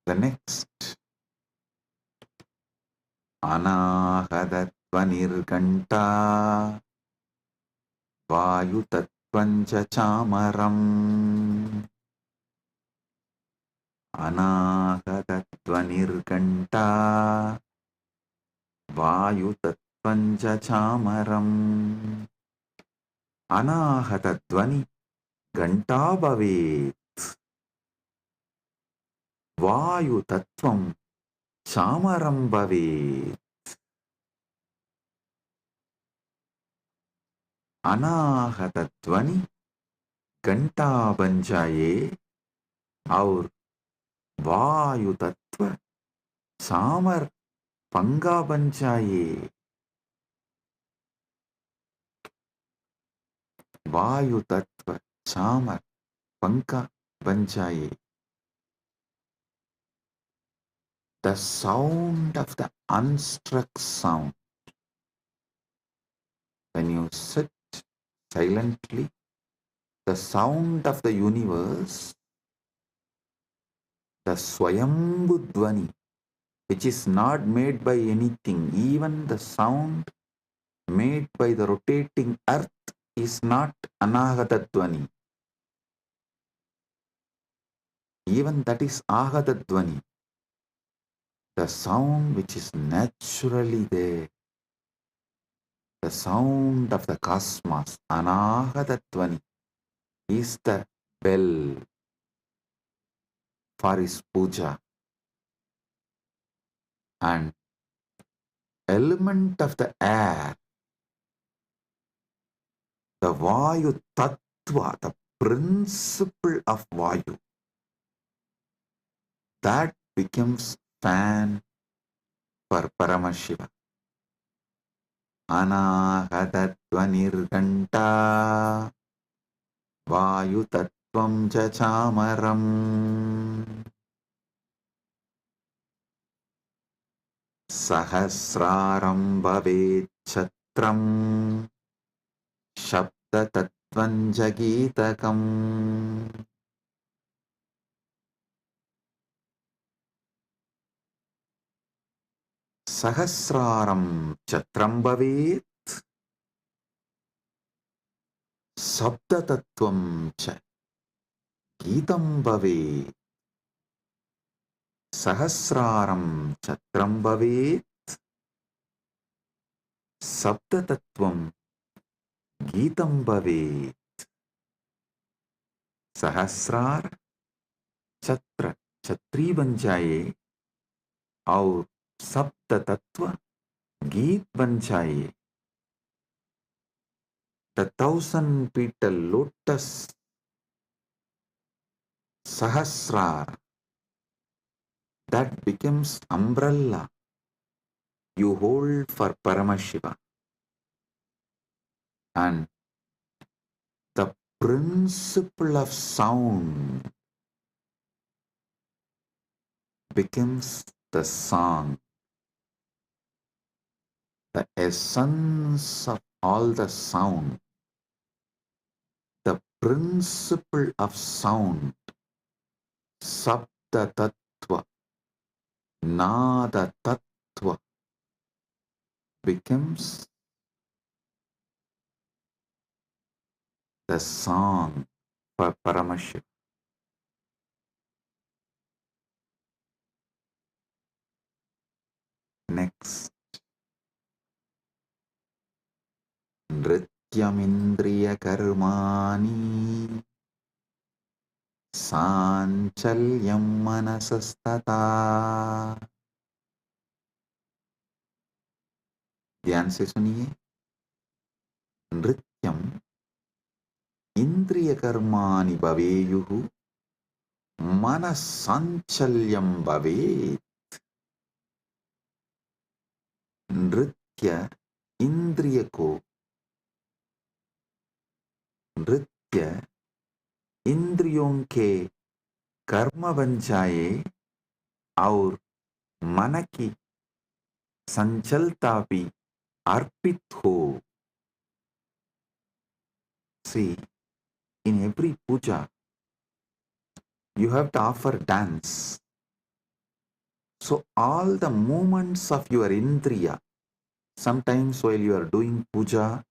The next, Anahadatvanirganta Vayutatvanja chamaram. Anahadatvanirganta Vayutatvanja chamaram. Anahatattvani ganta bhavet. Vayutattvam chamaram bhavet. अनाहतध्वनि घंटा बन जाए और वायु तत्व सामर पंगा बन जाए. वायु तत्व सामर पंखा बन जाए. The sound of the unstruck sound. When you sit silently, the sound of the universe, the Swayambhu Dvani, which is not made by anything, even the sound made by the rotating earth is not Anahata Dvani. Even that is Ahata Dvani. The sound which is naturally there, the sound of the cosmos, Anahata Dvani, is the bell. for his puja. And element of the air, the Vayu Tattva, the principle of Vayu, that becomes fan for Paramashiva. Anahatatvanirganta Vayu Tattvam Chachamaram Sahasraram Bhavet Chatram Shabda Tattvam Jagitakam. Sahasraram Chatram Bhavet Sabda Tattvam Cha Gitam Bhavet. Sahasraram Chatram Bhavet Sabda Tattvam Gitam Bhavet. Sahasrar Chatra Chatri बन जाए और सप्त तत्व गीत बन जाए. The 1,000 petal lotus Sahasrar, that becomes umbrella you hold for Paramashiva. And the principle of sound becomes the song. The essence of all the sound, the principle of sound, Sabda Tattva, Nada Tattva, becomes the song for Paramashiva. Next, Nrityamindriya Karmani Sanchalyam Manasastata. ध्यान से सुनिए. नृत्यम इंद्रिय कर्माणि भवेयुः मनस्संचल्यं भवेत्. नृत्य इंद्रिय को, नृत्य इंद्रियों के कर्म बन जाए और मन की संचलता भी अर्पित हो. See, in every puja, you have to offer dance. So all the movements of your indriya, sometimes while you are doing puja,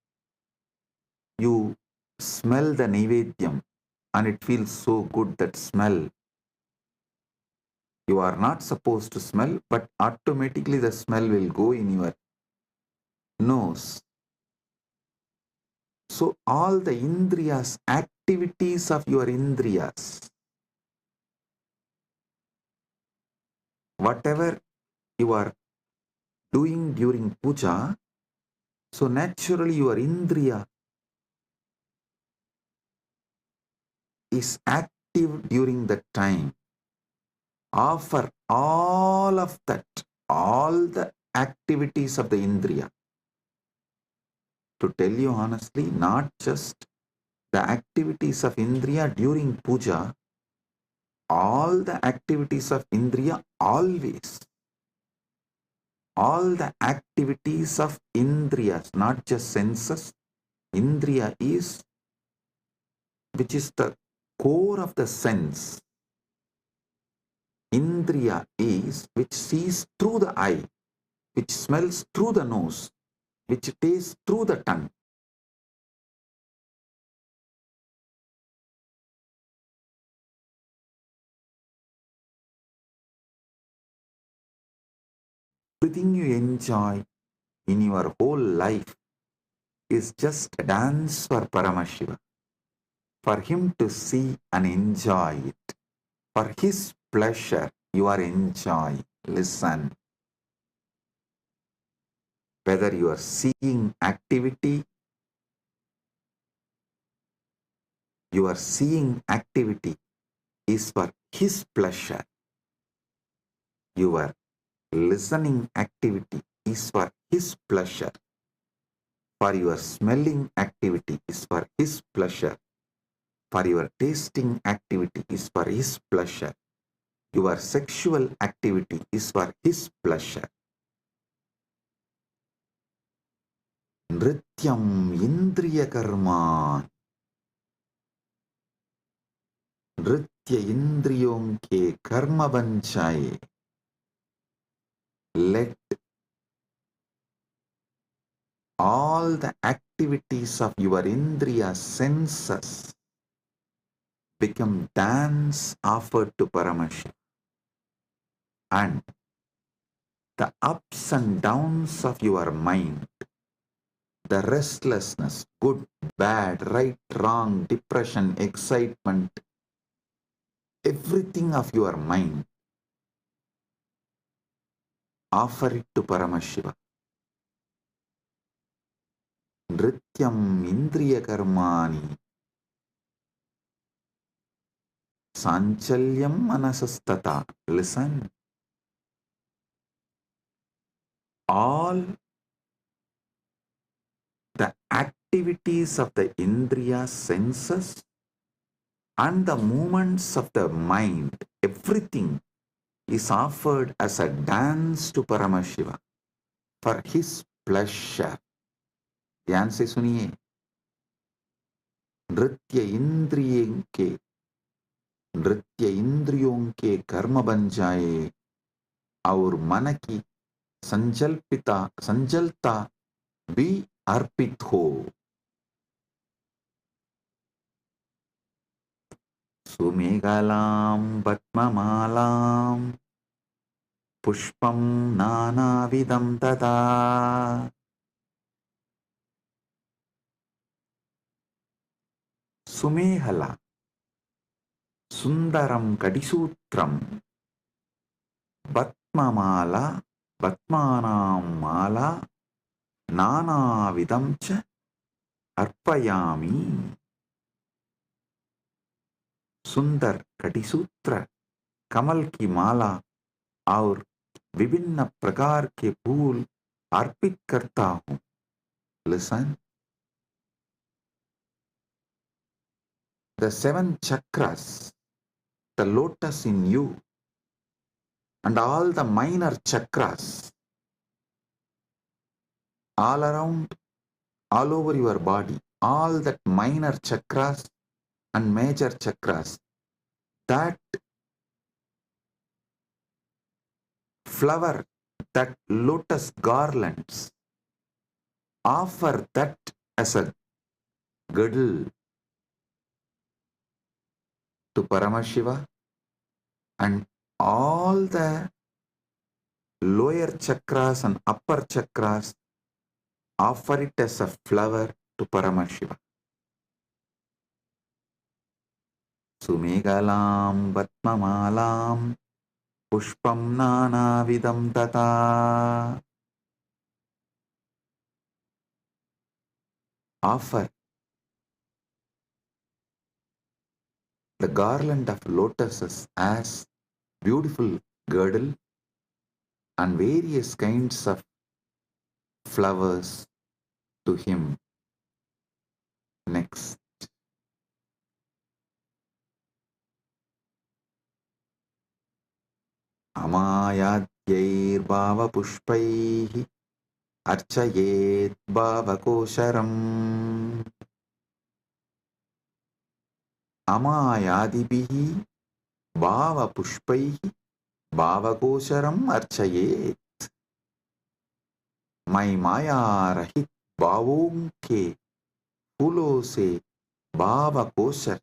you smell the naivedyam and it feels so good, that smell. You are not supposed to smell, but automatically the smell will go in your nose. So all the indriyas, activities of your indriyas, whatever you are doing during puja, so naturally your indriya is active during that time. Offer all of that, all the activities of the indriya. To tell you honestly, not just the activities of indriya during puja, all the activities of indriya always. All the activities of indriyas, not just senses. Indriya is, which is the core of the sense. Indriya is which sees through the eye, which smells through the nose, which tastes through the tongue. Everything you enjoy in your whole life is just a dance for Paramashiva, for him to see and enjoy it, for his pleasure you are enjoying. Listen. Whether you are seeing activity, your seeing activity is for his pleasure. Your listening activity is for his pleasure. For your smelling activity is for his pleasure. For your tasting activity is for his pleasure. Your sexual activity is for his pleasure. Nrityam indriya karma. नृत्य इंद्रियों के कर्म बन जाए. Let all the activities of your indriya senses become dance offered to Paramashiva. And the ups and downs of your mind, the restlessness, good, bad, right, wrong, depression, excitement, everything of your mind, offer it to Paramashiva. Nrityam indriya karmani sanchalyam manasastata. Listen. All the activities of the indriya senses and the movements of the mind, everything is offered as a dance to Paramashiva for his pleasure. ध्यान से सुनिए. नृत्य इंद्रियों के कर्म बन जाए और मन की संजलता भी अर्पित हो. सुमेघलां पद्ममालां पुष्पं नानाविधं तदा. सुमेहला सुंदरम कडिसूत्रम पद्ममाला पद्मानां माला नानाविधं च अर्पयामि. सुंदर कटिसूत्र, कमल की माला और विभिन्न प्रकार के फूल अर्पित करता हूं. Listen. The 7 chakras, the lotus in you, and all the minor chakras, all around, all over your body, all that minor chakras and major chakras, that flower, that lotus garlands, offer that as a girdle to Paramashiva, and all the lower chakras and upper chakras offer it as a flower to Paramashiva. Sumegalam Vatmamalam Pushpam Nanavidam Tata. Offer the garland of lotuses as beautiful girdle and various kinds of flowers to him. Next. Amayadyir bhava pushpaihi archayet bhava kosharam. Amayadibihi bhava pushpaihi bhava kosharam archayet. मैं माया रहित भावों के फूलों से भाव kosher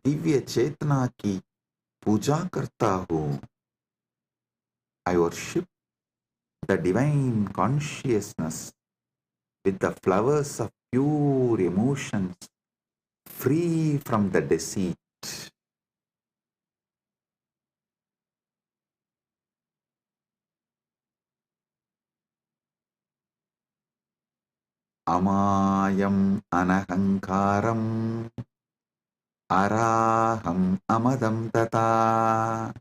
Divya चेतना की पूजा करता हूँ. I worship the divine consciousness with the flowers of pure emotions, free from the deceit. Amayam anahankaram araham amadam tata.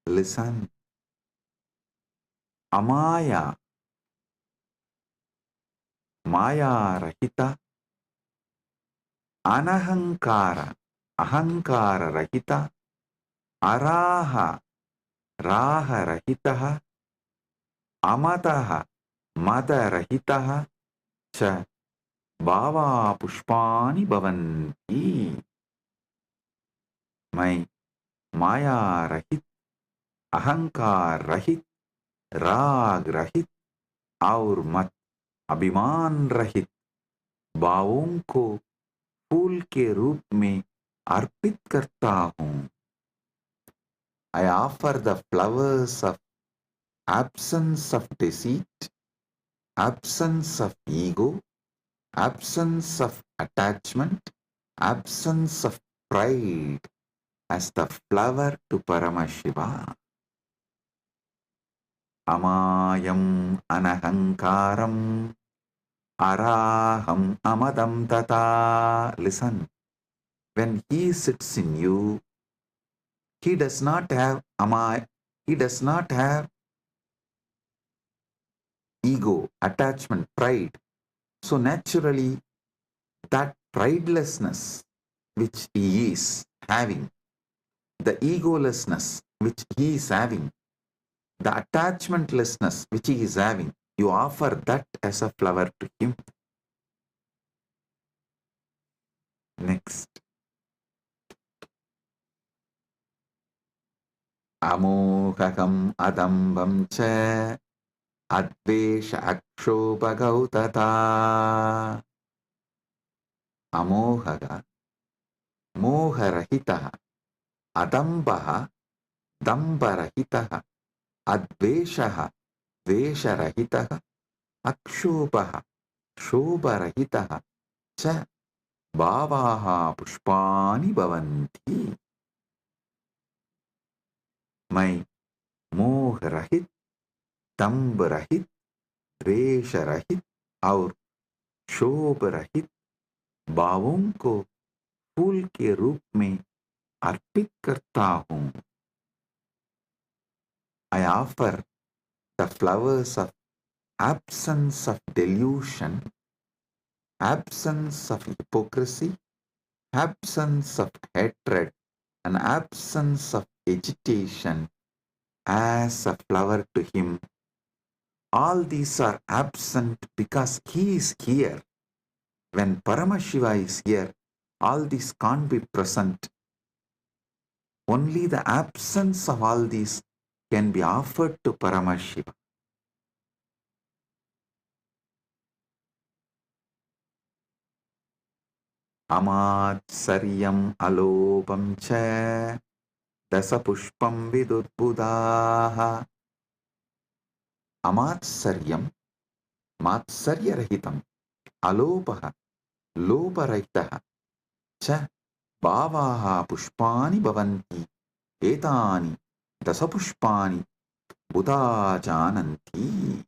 Listen. Amaya, Maya Rahita, Anahankara, Ahankara Rahita, Araha, Raha Rahitaha, Amataha, Mata Rahitaha, Cha Bhava Pushpani Bhavanti. My Maya Rahit, Ahankar Rahit, Rag Rahit, और मत अभिमान रहित भावों को फूल के रूप में अर्पित करता हूँ. I offer the flowers of absence of deceit, absence of ego, absence of attachment, absence of pride as the flower to Paramashiva. Amayam anahankaram araham amadam tata. Listen, when he sits in you, he does not have he does not have ego, attachment, pride. So naturally, that pridelessness which he is having, the egolessness which he is having, the attachmentlessness which he is having, you offer that as a flower to him. Next. Amohakam adambam cha advesha akshobhagautata. Amohaga, moharahitaha, adambaha, dambarahitaha, adveshaha, vesharahitaha, akshobhaha, shobharahitaha, cha bhavaha pushpani bhavanti. My मोह रहित, दम्भ रहित, द्वेष रहित और शोभ रहित भावों को फूल के रूप में अर्पित करता हूँ. I offer the flowers of absence of delusion, absence of hypocrisy, absence of hatred, and absence of agitation as a flower to him. All these are absent because he is here. When Paramashiva is here, all these can't be present. Only the absence of all these can be offered to Paramashiva. Amatsaryam alopam cha dasapushpam vidudbudaha. Amatsaryam, matsaryarahitam, alopaha, loparahitaha, cha bhavaha pushpani bhavanti, etani dasapushpani buddha jananti.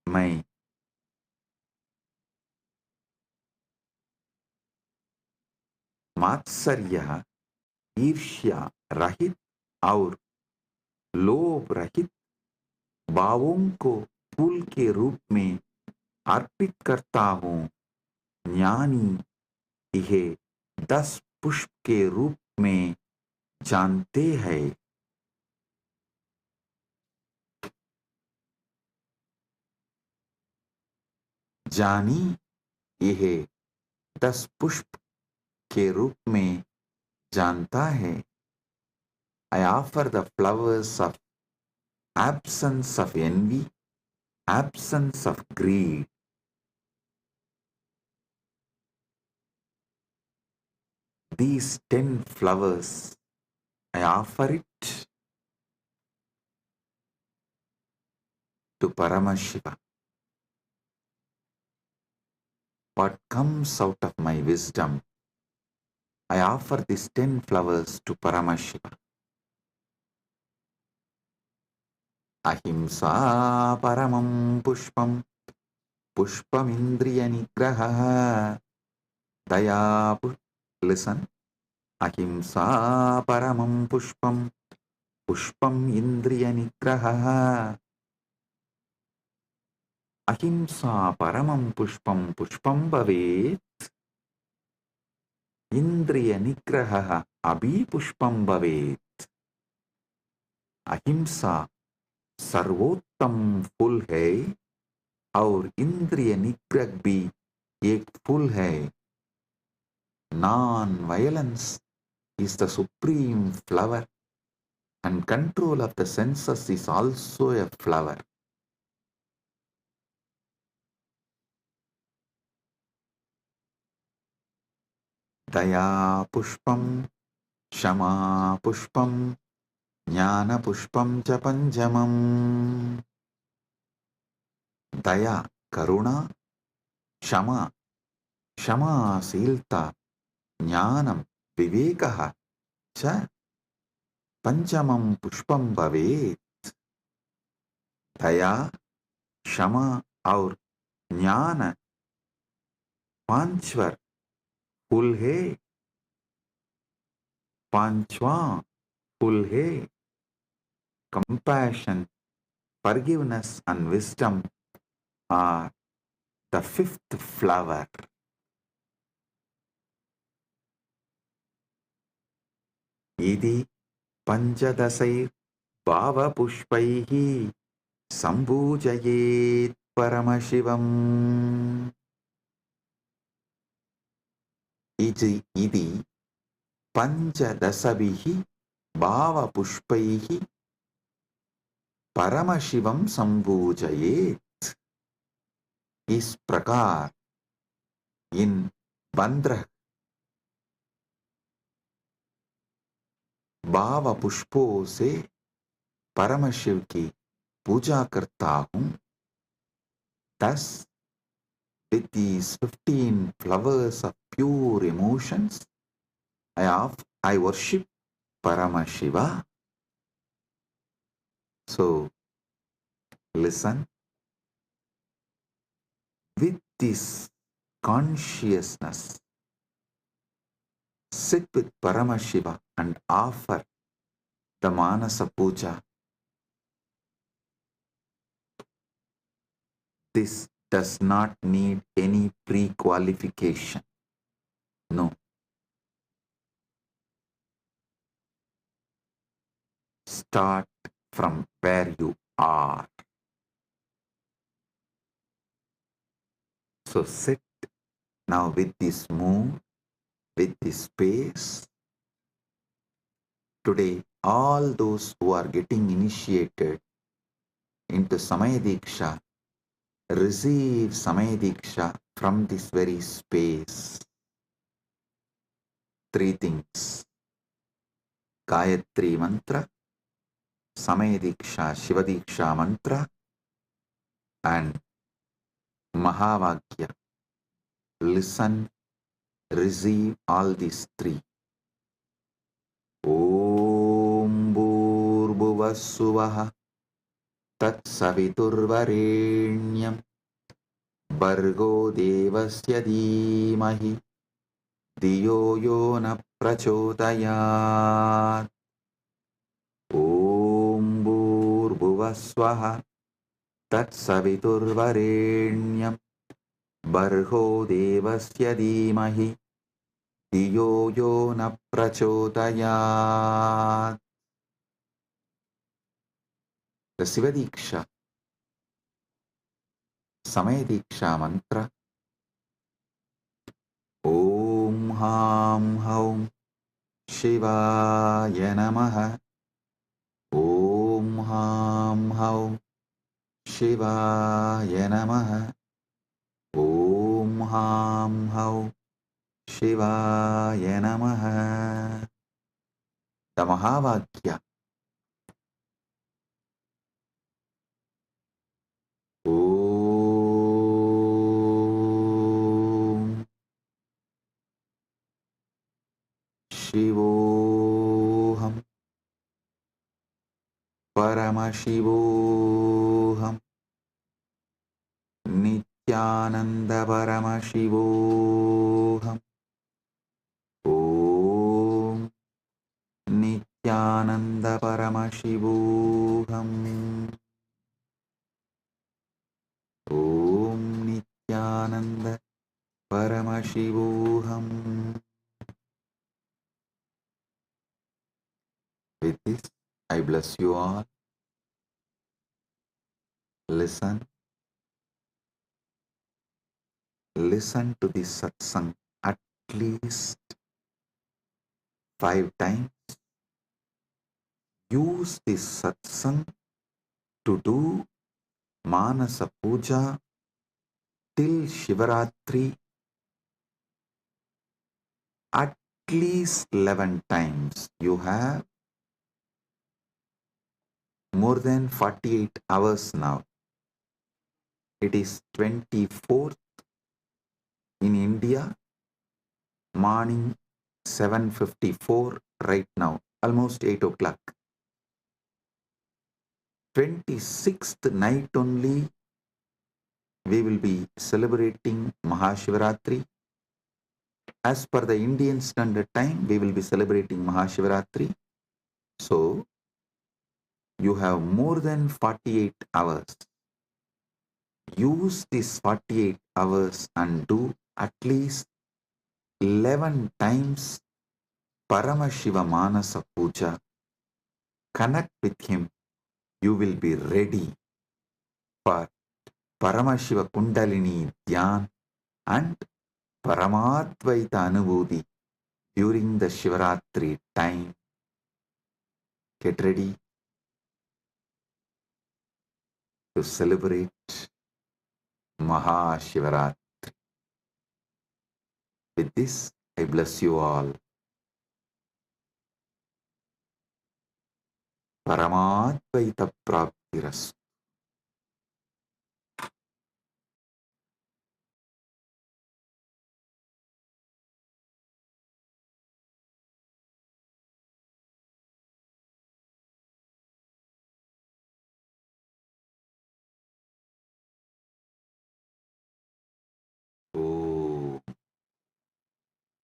My मात्सर्य, ईर्ष्या रहित और लोभ रहित भावों को फूल के रूप में अर्पित करता हूँ. ज्ञानी इहे 10 पुष्प के रूप में जानते हैं. जानी यह 10 पुष्प के रूप में जानता है. I offer the flowers of absence of envy, absence of greed. These 10 flowers, I offer it to Paramashiva. What comes out of my wisdom, I offer these 10 flowers to Paramashiva. Ahimsa paramam pushpam pushpamindriya nigraha daya listen. Ahimsa paramam pushpam pushpam indriya nigraha. Ahimsa paramam pushpam pushpam bhavet indriya nigraha abhi pushpam bhavet. Ahimsa सर्वोत्तम फूल है और इंद्रिय निग्रह भी एक फूल है. Non-violence is the supreme flower and control of the senses is also a flower. Daya pushpam, shama pushpam, jnana pushpam cha panjamam. Daya, karuna, shama, क्षमाशीलता, ज्ञानम, विवेकः च पंचमं पुष्पम भवेत्. दया, क्षमा और ज्ञान पांचवर फूल है. पांचवा फूल है. Compassion, forgiveness and wisdom are the fifth flower. इति पंचदशैर् भावपुष्पैः सम्पूजयेत् परमशिवम्. इति पंचदशभिः भावपुष्पैः परमशिवं सम्पूजयेत्. इस प्रकार इन 15 भाव पुष्पों से परम शिव की पूजा करता हूँ. Thus, with these 15 flowers of pure emotions, I worship Paramashiva. So, listen. With this consciousness, sit with Paramashiva and offer the Manasa Puja. This does not need any pre-qualification. No. Start from where you are. So sit now with this mood, with this space. Today, all those who are getting initiated into Samaya Diksha receive Samaya Diksha from this very space. 3 things. Gayatri Mantra, Samaya Diksha, Shiva Diksha Mantra, and Mahavakya. Listen, receive all these 3. Om Bhurбhuvah Tat Saviturvarenyam Bhargo Devasya Dhimahi Diyo Yo Na Prachodayat. Om Bhurбhuvah Tat Saviturvarenyam Bhargo Devasya Dhimahi Diyo Yo Na Prachodayat. The Shiva Diksha, Samaya Diksha Mantra. Om Ham Haum Shivaya Namaha. Om Ham Haum Shivaya Namaha. Om Ham Haum Shivaya Namaha. The Mahavakya. Om Shivoham Paramashivoham Nityananda Paramashivoham Om Nityananda Paramashivoham Om Nityananda Paramashivoham. With this, I bless you all. Listen to this satsang at least 5 times. Use this satsang to do Manasa Puja till Shivaratri at least 11 times. You have more than 48 hours now. It is 24th in India, morning 7:54 right now, almost 8 o'clock. 26th night only we will be celebrating Mahashivaratri. As per the Indian Standard Time, we will be celebrating Mahashivaratri. So, you have more than 48 hours. Use these 48 hours and do at least 11 times Paramashiva Manasa Puja. Connect with him. You will be ready for Paramashiva Kundalini Dhyan and Paramadvaita Anubhuti during the Shivaratri time. Get ready to celebrate Mahashivaratri. With this, I bless you all. Paramadvaita Praptirastu. Oh,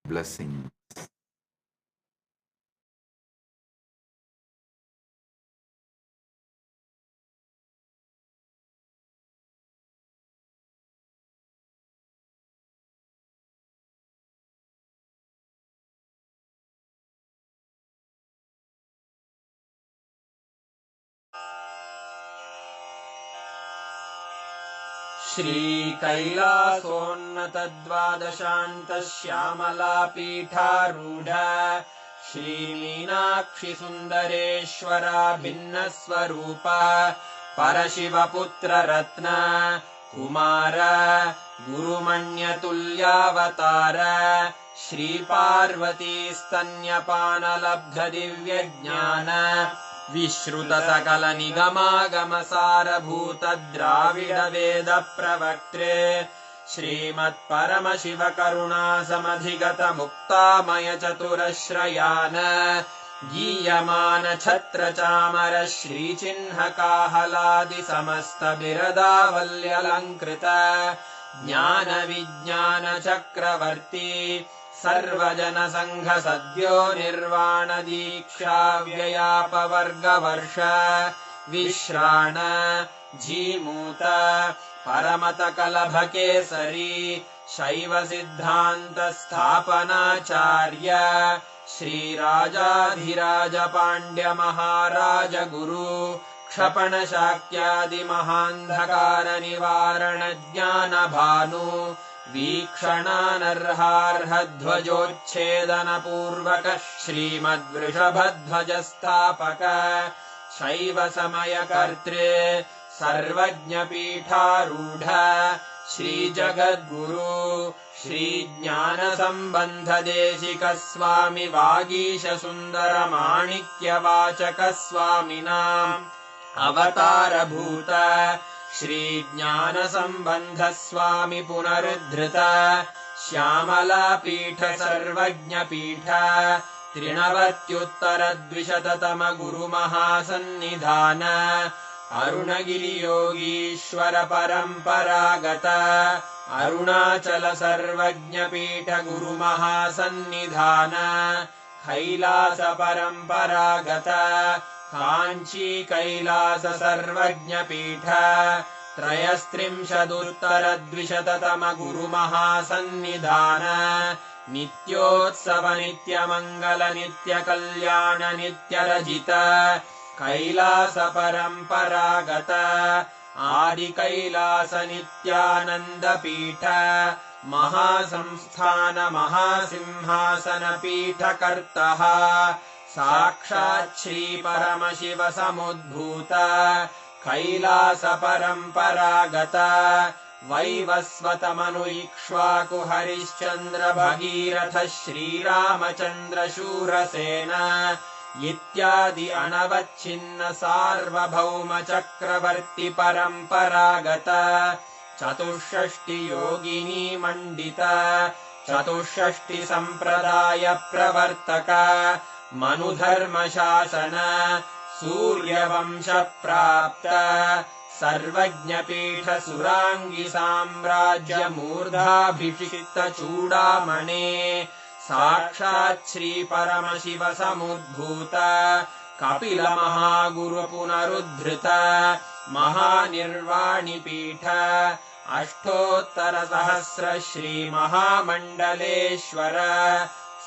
blessings. श्रीकैलासोन्नतद्वादशान्तश्यामलापीठारूढ श्रीमीनाक्षिसुन्दरेश्वरा भिन्नस्वरूप परशिवपुत्ररत्न Kumar गुरुमण्यतुल्यावतार श्रीपार्वतीस्तन्यपानलब्धदिव्यज्ञान विश्रुतसकलनिगमागमसारभूत द्राविडवेदप्रवक्त्रे श्रीमत्परमशिवकरुणासमधिगतमुक्तामयचतुरश्रयान गीयमानछत्रचामर श्रीचिह्नकाहलादिसमस्तबिरदावल्यलङ्कृत ज्ञानविज्ञानचक्रवर्ती सर्वजनसङ्घसद्यो निर्वाणदीक्षाव्ययापवर्गवर्ष विश्राण Jimuta परमतकलभकेसरी शैवसिद्धान्तस्थापनाचार्य श्रीराजाधिराजपाण्ड्यमहाराजगुरु क्षपणशाक्यादिमहान्धकारनिवारणज्ञानभानु वीक्षणानर्हार्हध्वजोच्छेदनपूर्वक श्रीमद्वृषभध्वजस्थापक शैवसमयकर्त्रे सर्वज्ञपीठारूढ श्रीजगद्गुरु श्रीज्ञानसम्बन्धदेशिकस्वामि वागीशसुन्दरमाणिक्यवाचकस्वामिनाम् अवतारभूत श्रीज्ञानसम्बन्धस्वामि पुनरुद्धृत श्यामलापीठ सर्वज्ञपीठ त्रिनवत्युत्तरद्विशततम गुरुमहासन्निधान अरुणगिरियोगीश्वर परम्परागत अरुणाचल सर्वज्ञपीठ गुरुमहासन्निधान कैलास परम्परागत काञ्ची कैलास सर्वज्ञपीठ त्रयस्त्रिंशदुत्तरद्विशततम गुरुमहासन्निधान नित्योत्सव नित्यमङ्गल नित्यकल्याण नित्यरजित कैलास परम्परागत आदिकैलास नित्यानन्दपीठ महासंस्थान महासिंहासन पीठकर्तः साक्षात् श्री परमशिव समुद्भूत कैलास परम्परागत वैवस्वत मनु इक्ष्वाकु हरिश्चन्द्र भगीरथ श्रीरामचन्द्र शूरसेन इत्यादि अनवच्छिन्न सार्वभौम चक्रवर्ति परम्परागत चतुष्षष्टि योगिनी मण्डित चतुष्षष्टि सम्प्रदाय प्रवर्तक मनुधर्म शासन सूर्यवंश प्राप्त सर्वज्ञपीठ सुराङ्गी साम्राज्य मूर्धाभिषिक्त चूडामणे साक्षात् श्री परमशिव समुद्भूत कपिल महागुरु पुनरुद्धृत महानिर्वाणिपीठ अष्टोत्तर सहस्र श्री महामण्डलेश्वर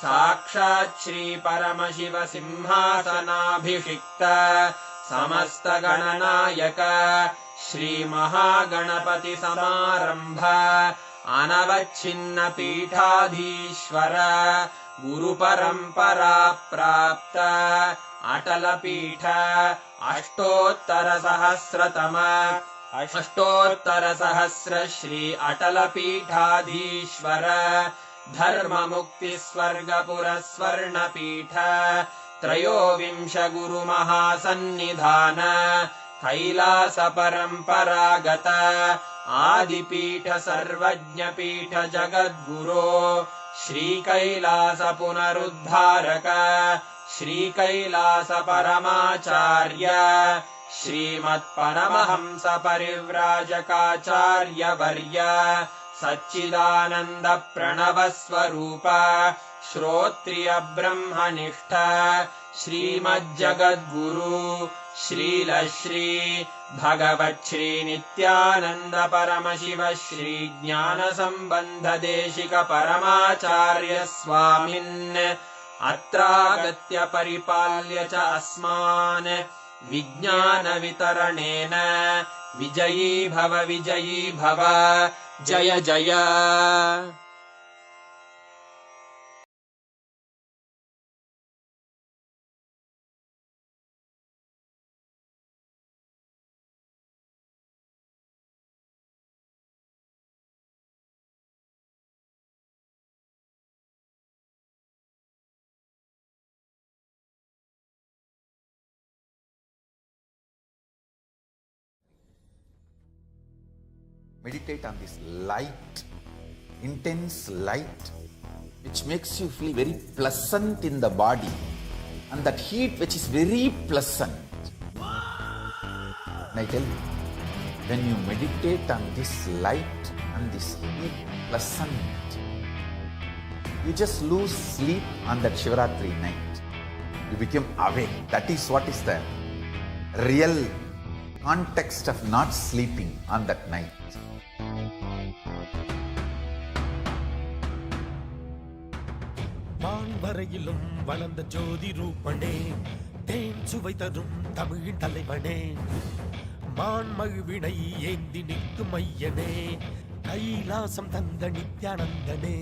साक्षात् श्री परमशिव सिंहासनाभिषिक्त समस्त गणनायक श्री महागणपति समारंभ अनवच्छिन्न पीठाधीश्वर गुरु परंपरा प्राप्त अटल पीठ अष्टोत्तर सहस्र श्री अटल पीठाधीश्वर धर्म मुक्ति स्वर्गपुर स्वर्ण पीठ त्रयोविंश गुरु महासन्निधान कैलास परम्परागत आदिपीठ सर्वज्ञपीठ जगद्गुरो श्री कैलास पुनरुद्धारक श्री कैलास परमाचार्य श्रीमत्परमहंस परिव्राजकाचार्य वर्य सच्चिदानंद प्रणव स्वरूप श्रोत्रिय ब्रह्मनिष्ठ श्रीमज्जगद्गुरु श्रीलश्री भगवच्छ्री नित्यानंद परमशिव श्री ज्ञान संबंध देशिक परमाचार्य स्वामिन् अत्रागत्य परिपाल्य च अस्मान् विज्ञान वितरणेन विजयी भव जय जय। Meditate on this light, intense light, which makes you feel very pleasant in the body, and that heat which is very pleasant. And I tell you, when you meditate on this light and this heat pleasant, you just lose sleep on that Shivaratri night. You become awake. That is what is the real context of not sleeping on that night. வான்வரையிலும் வளர்ந்த ஜோதி ரூபனே, தேன் சுவை தரும் தமிழின் தலைவனே, மான்மகிழ்வினை ஏந்தி நிற்கும் ஐயனே, கைலாசம் தந்த நித்யானந்தனே.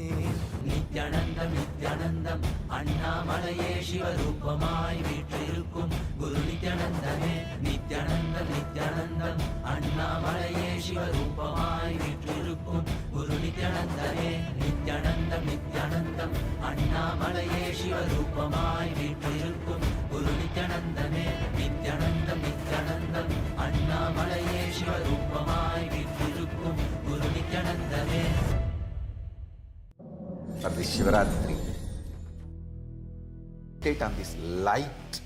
நித்யானந்தம் நித்யானந்தம் அண்ணாமலையே சிவரூபமாய் வீற்றிருக்கும் குரு நித்யானந்தனே. நித்யானந்தம் நித்யானந்தம் அண்ணாமலையே சிவரூபமாய் வீற்றிருக்கும் குரு நித்யானந்தனே. நித்யானந்தம் நித்யானந்தம் அண்ணாமலையே சிவரூபமாய் வீற்றிருக்கும் குரு நித்யானந்தனே. நித்யானந்தம் நித்யானந்தம் அண்ணாமலையே சிவரூபமாய் வீற்றிருக்கும் குரு நித்யானந்தனே. For this Shivaratri, meditate on this light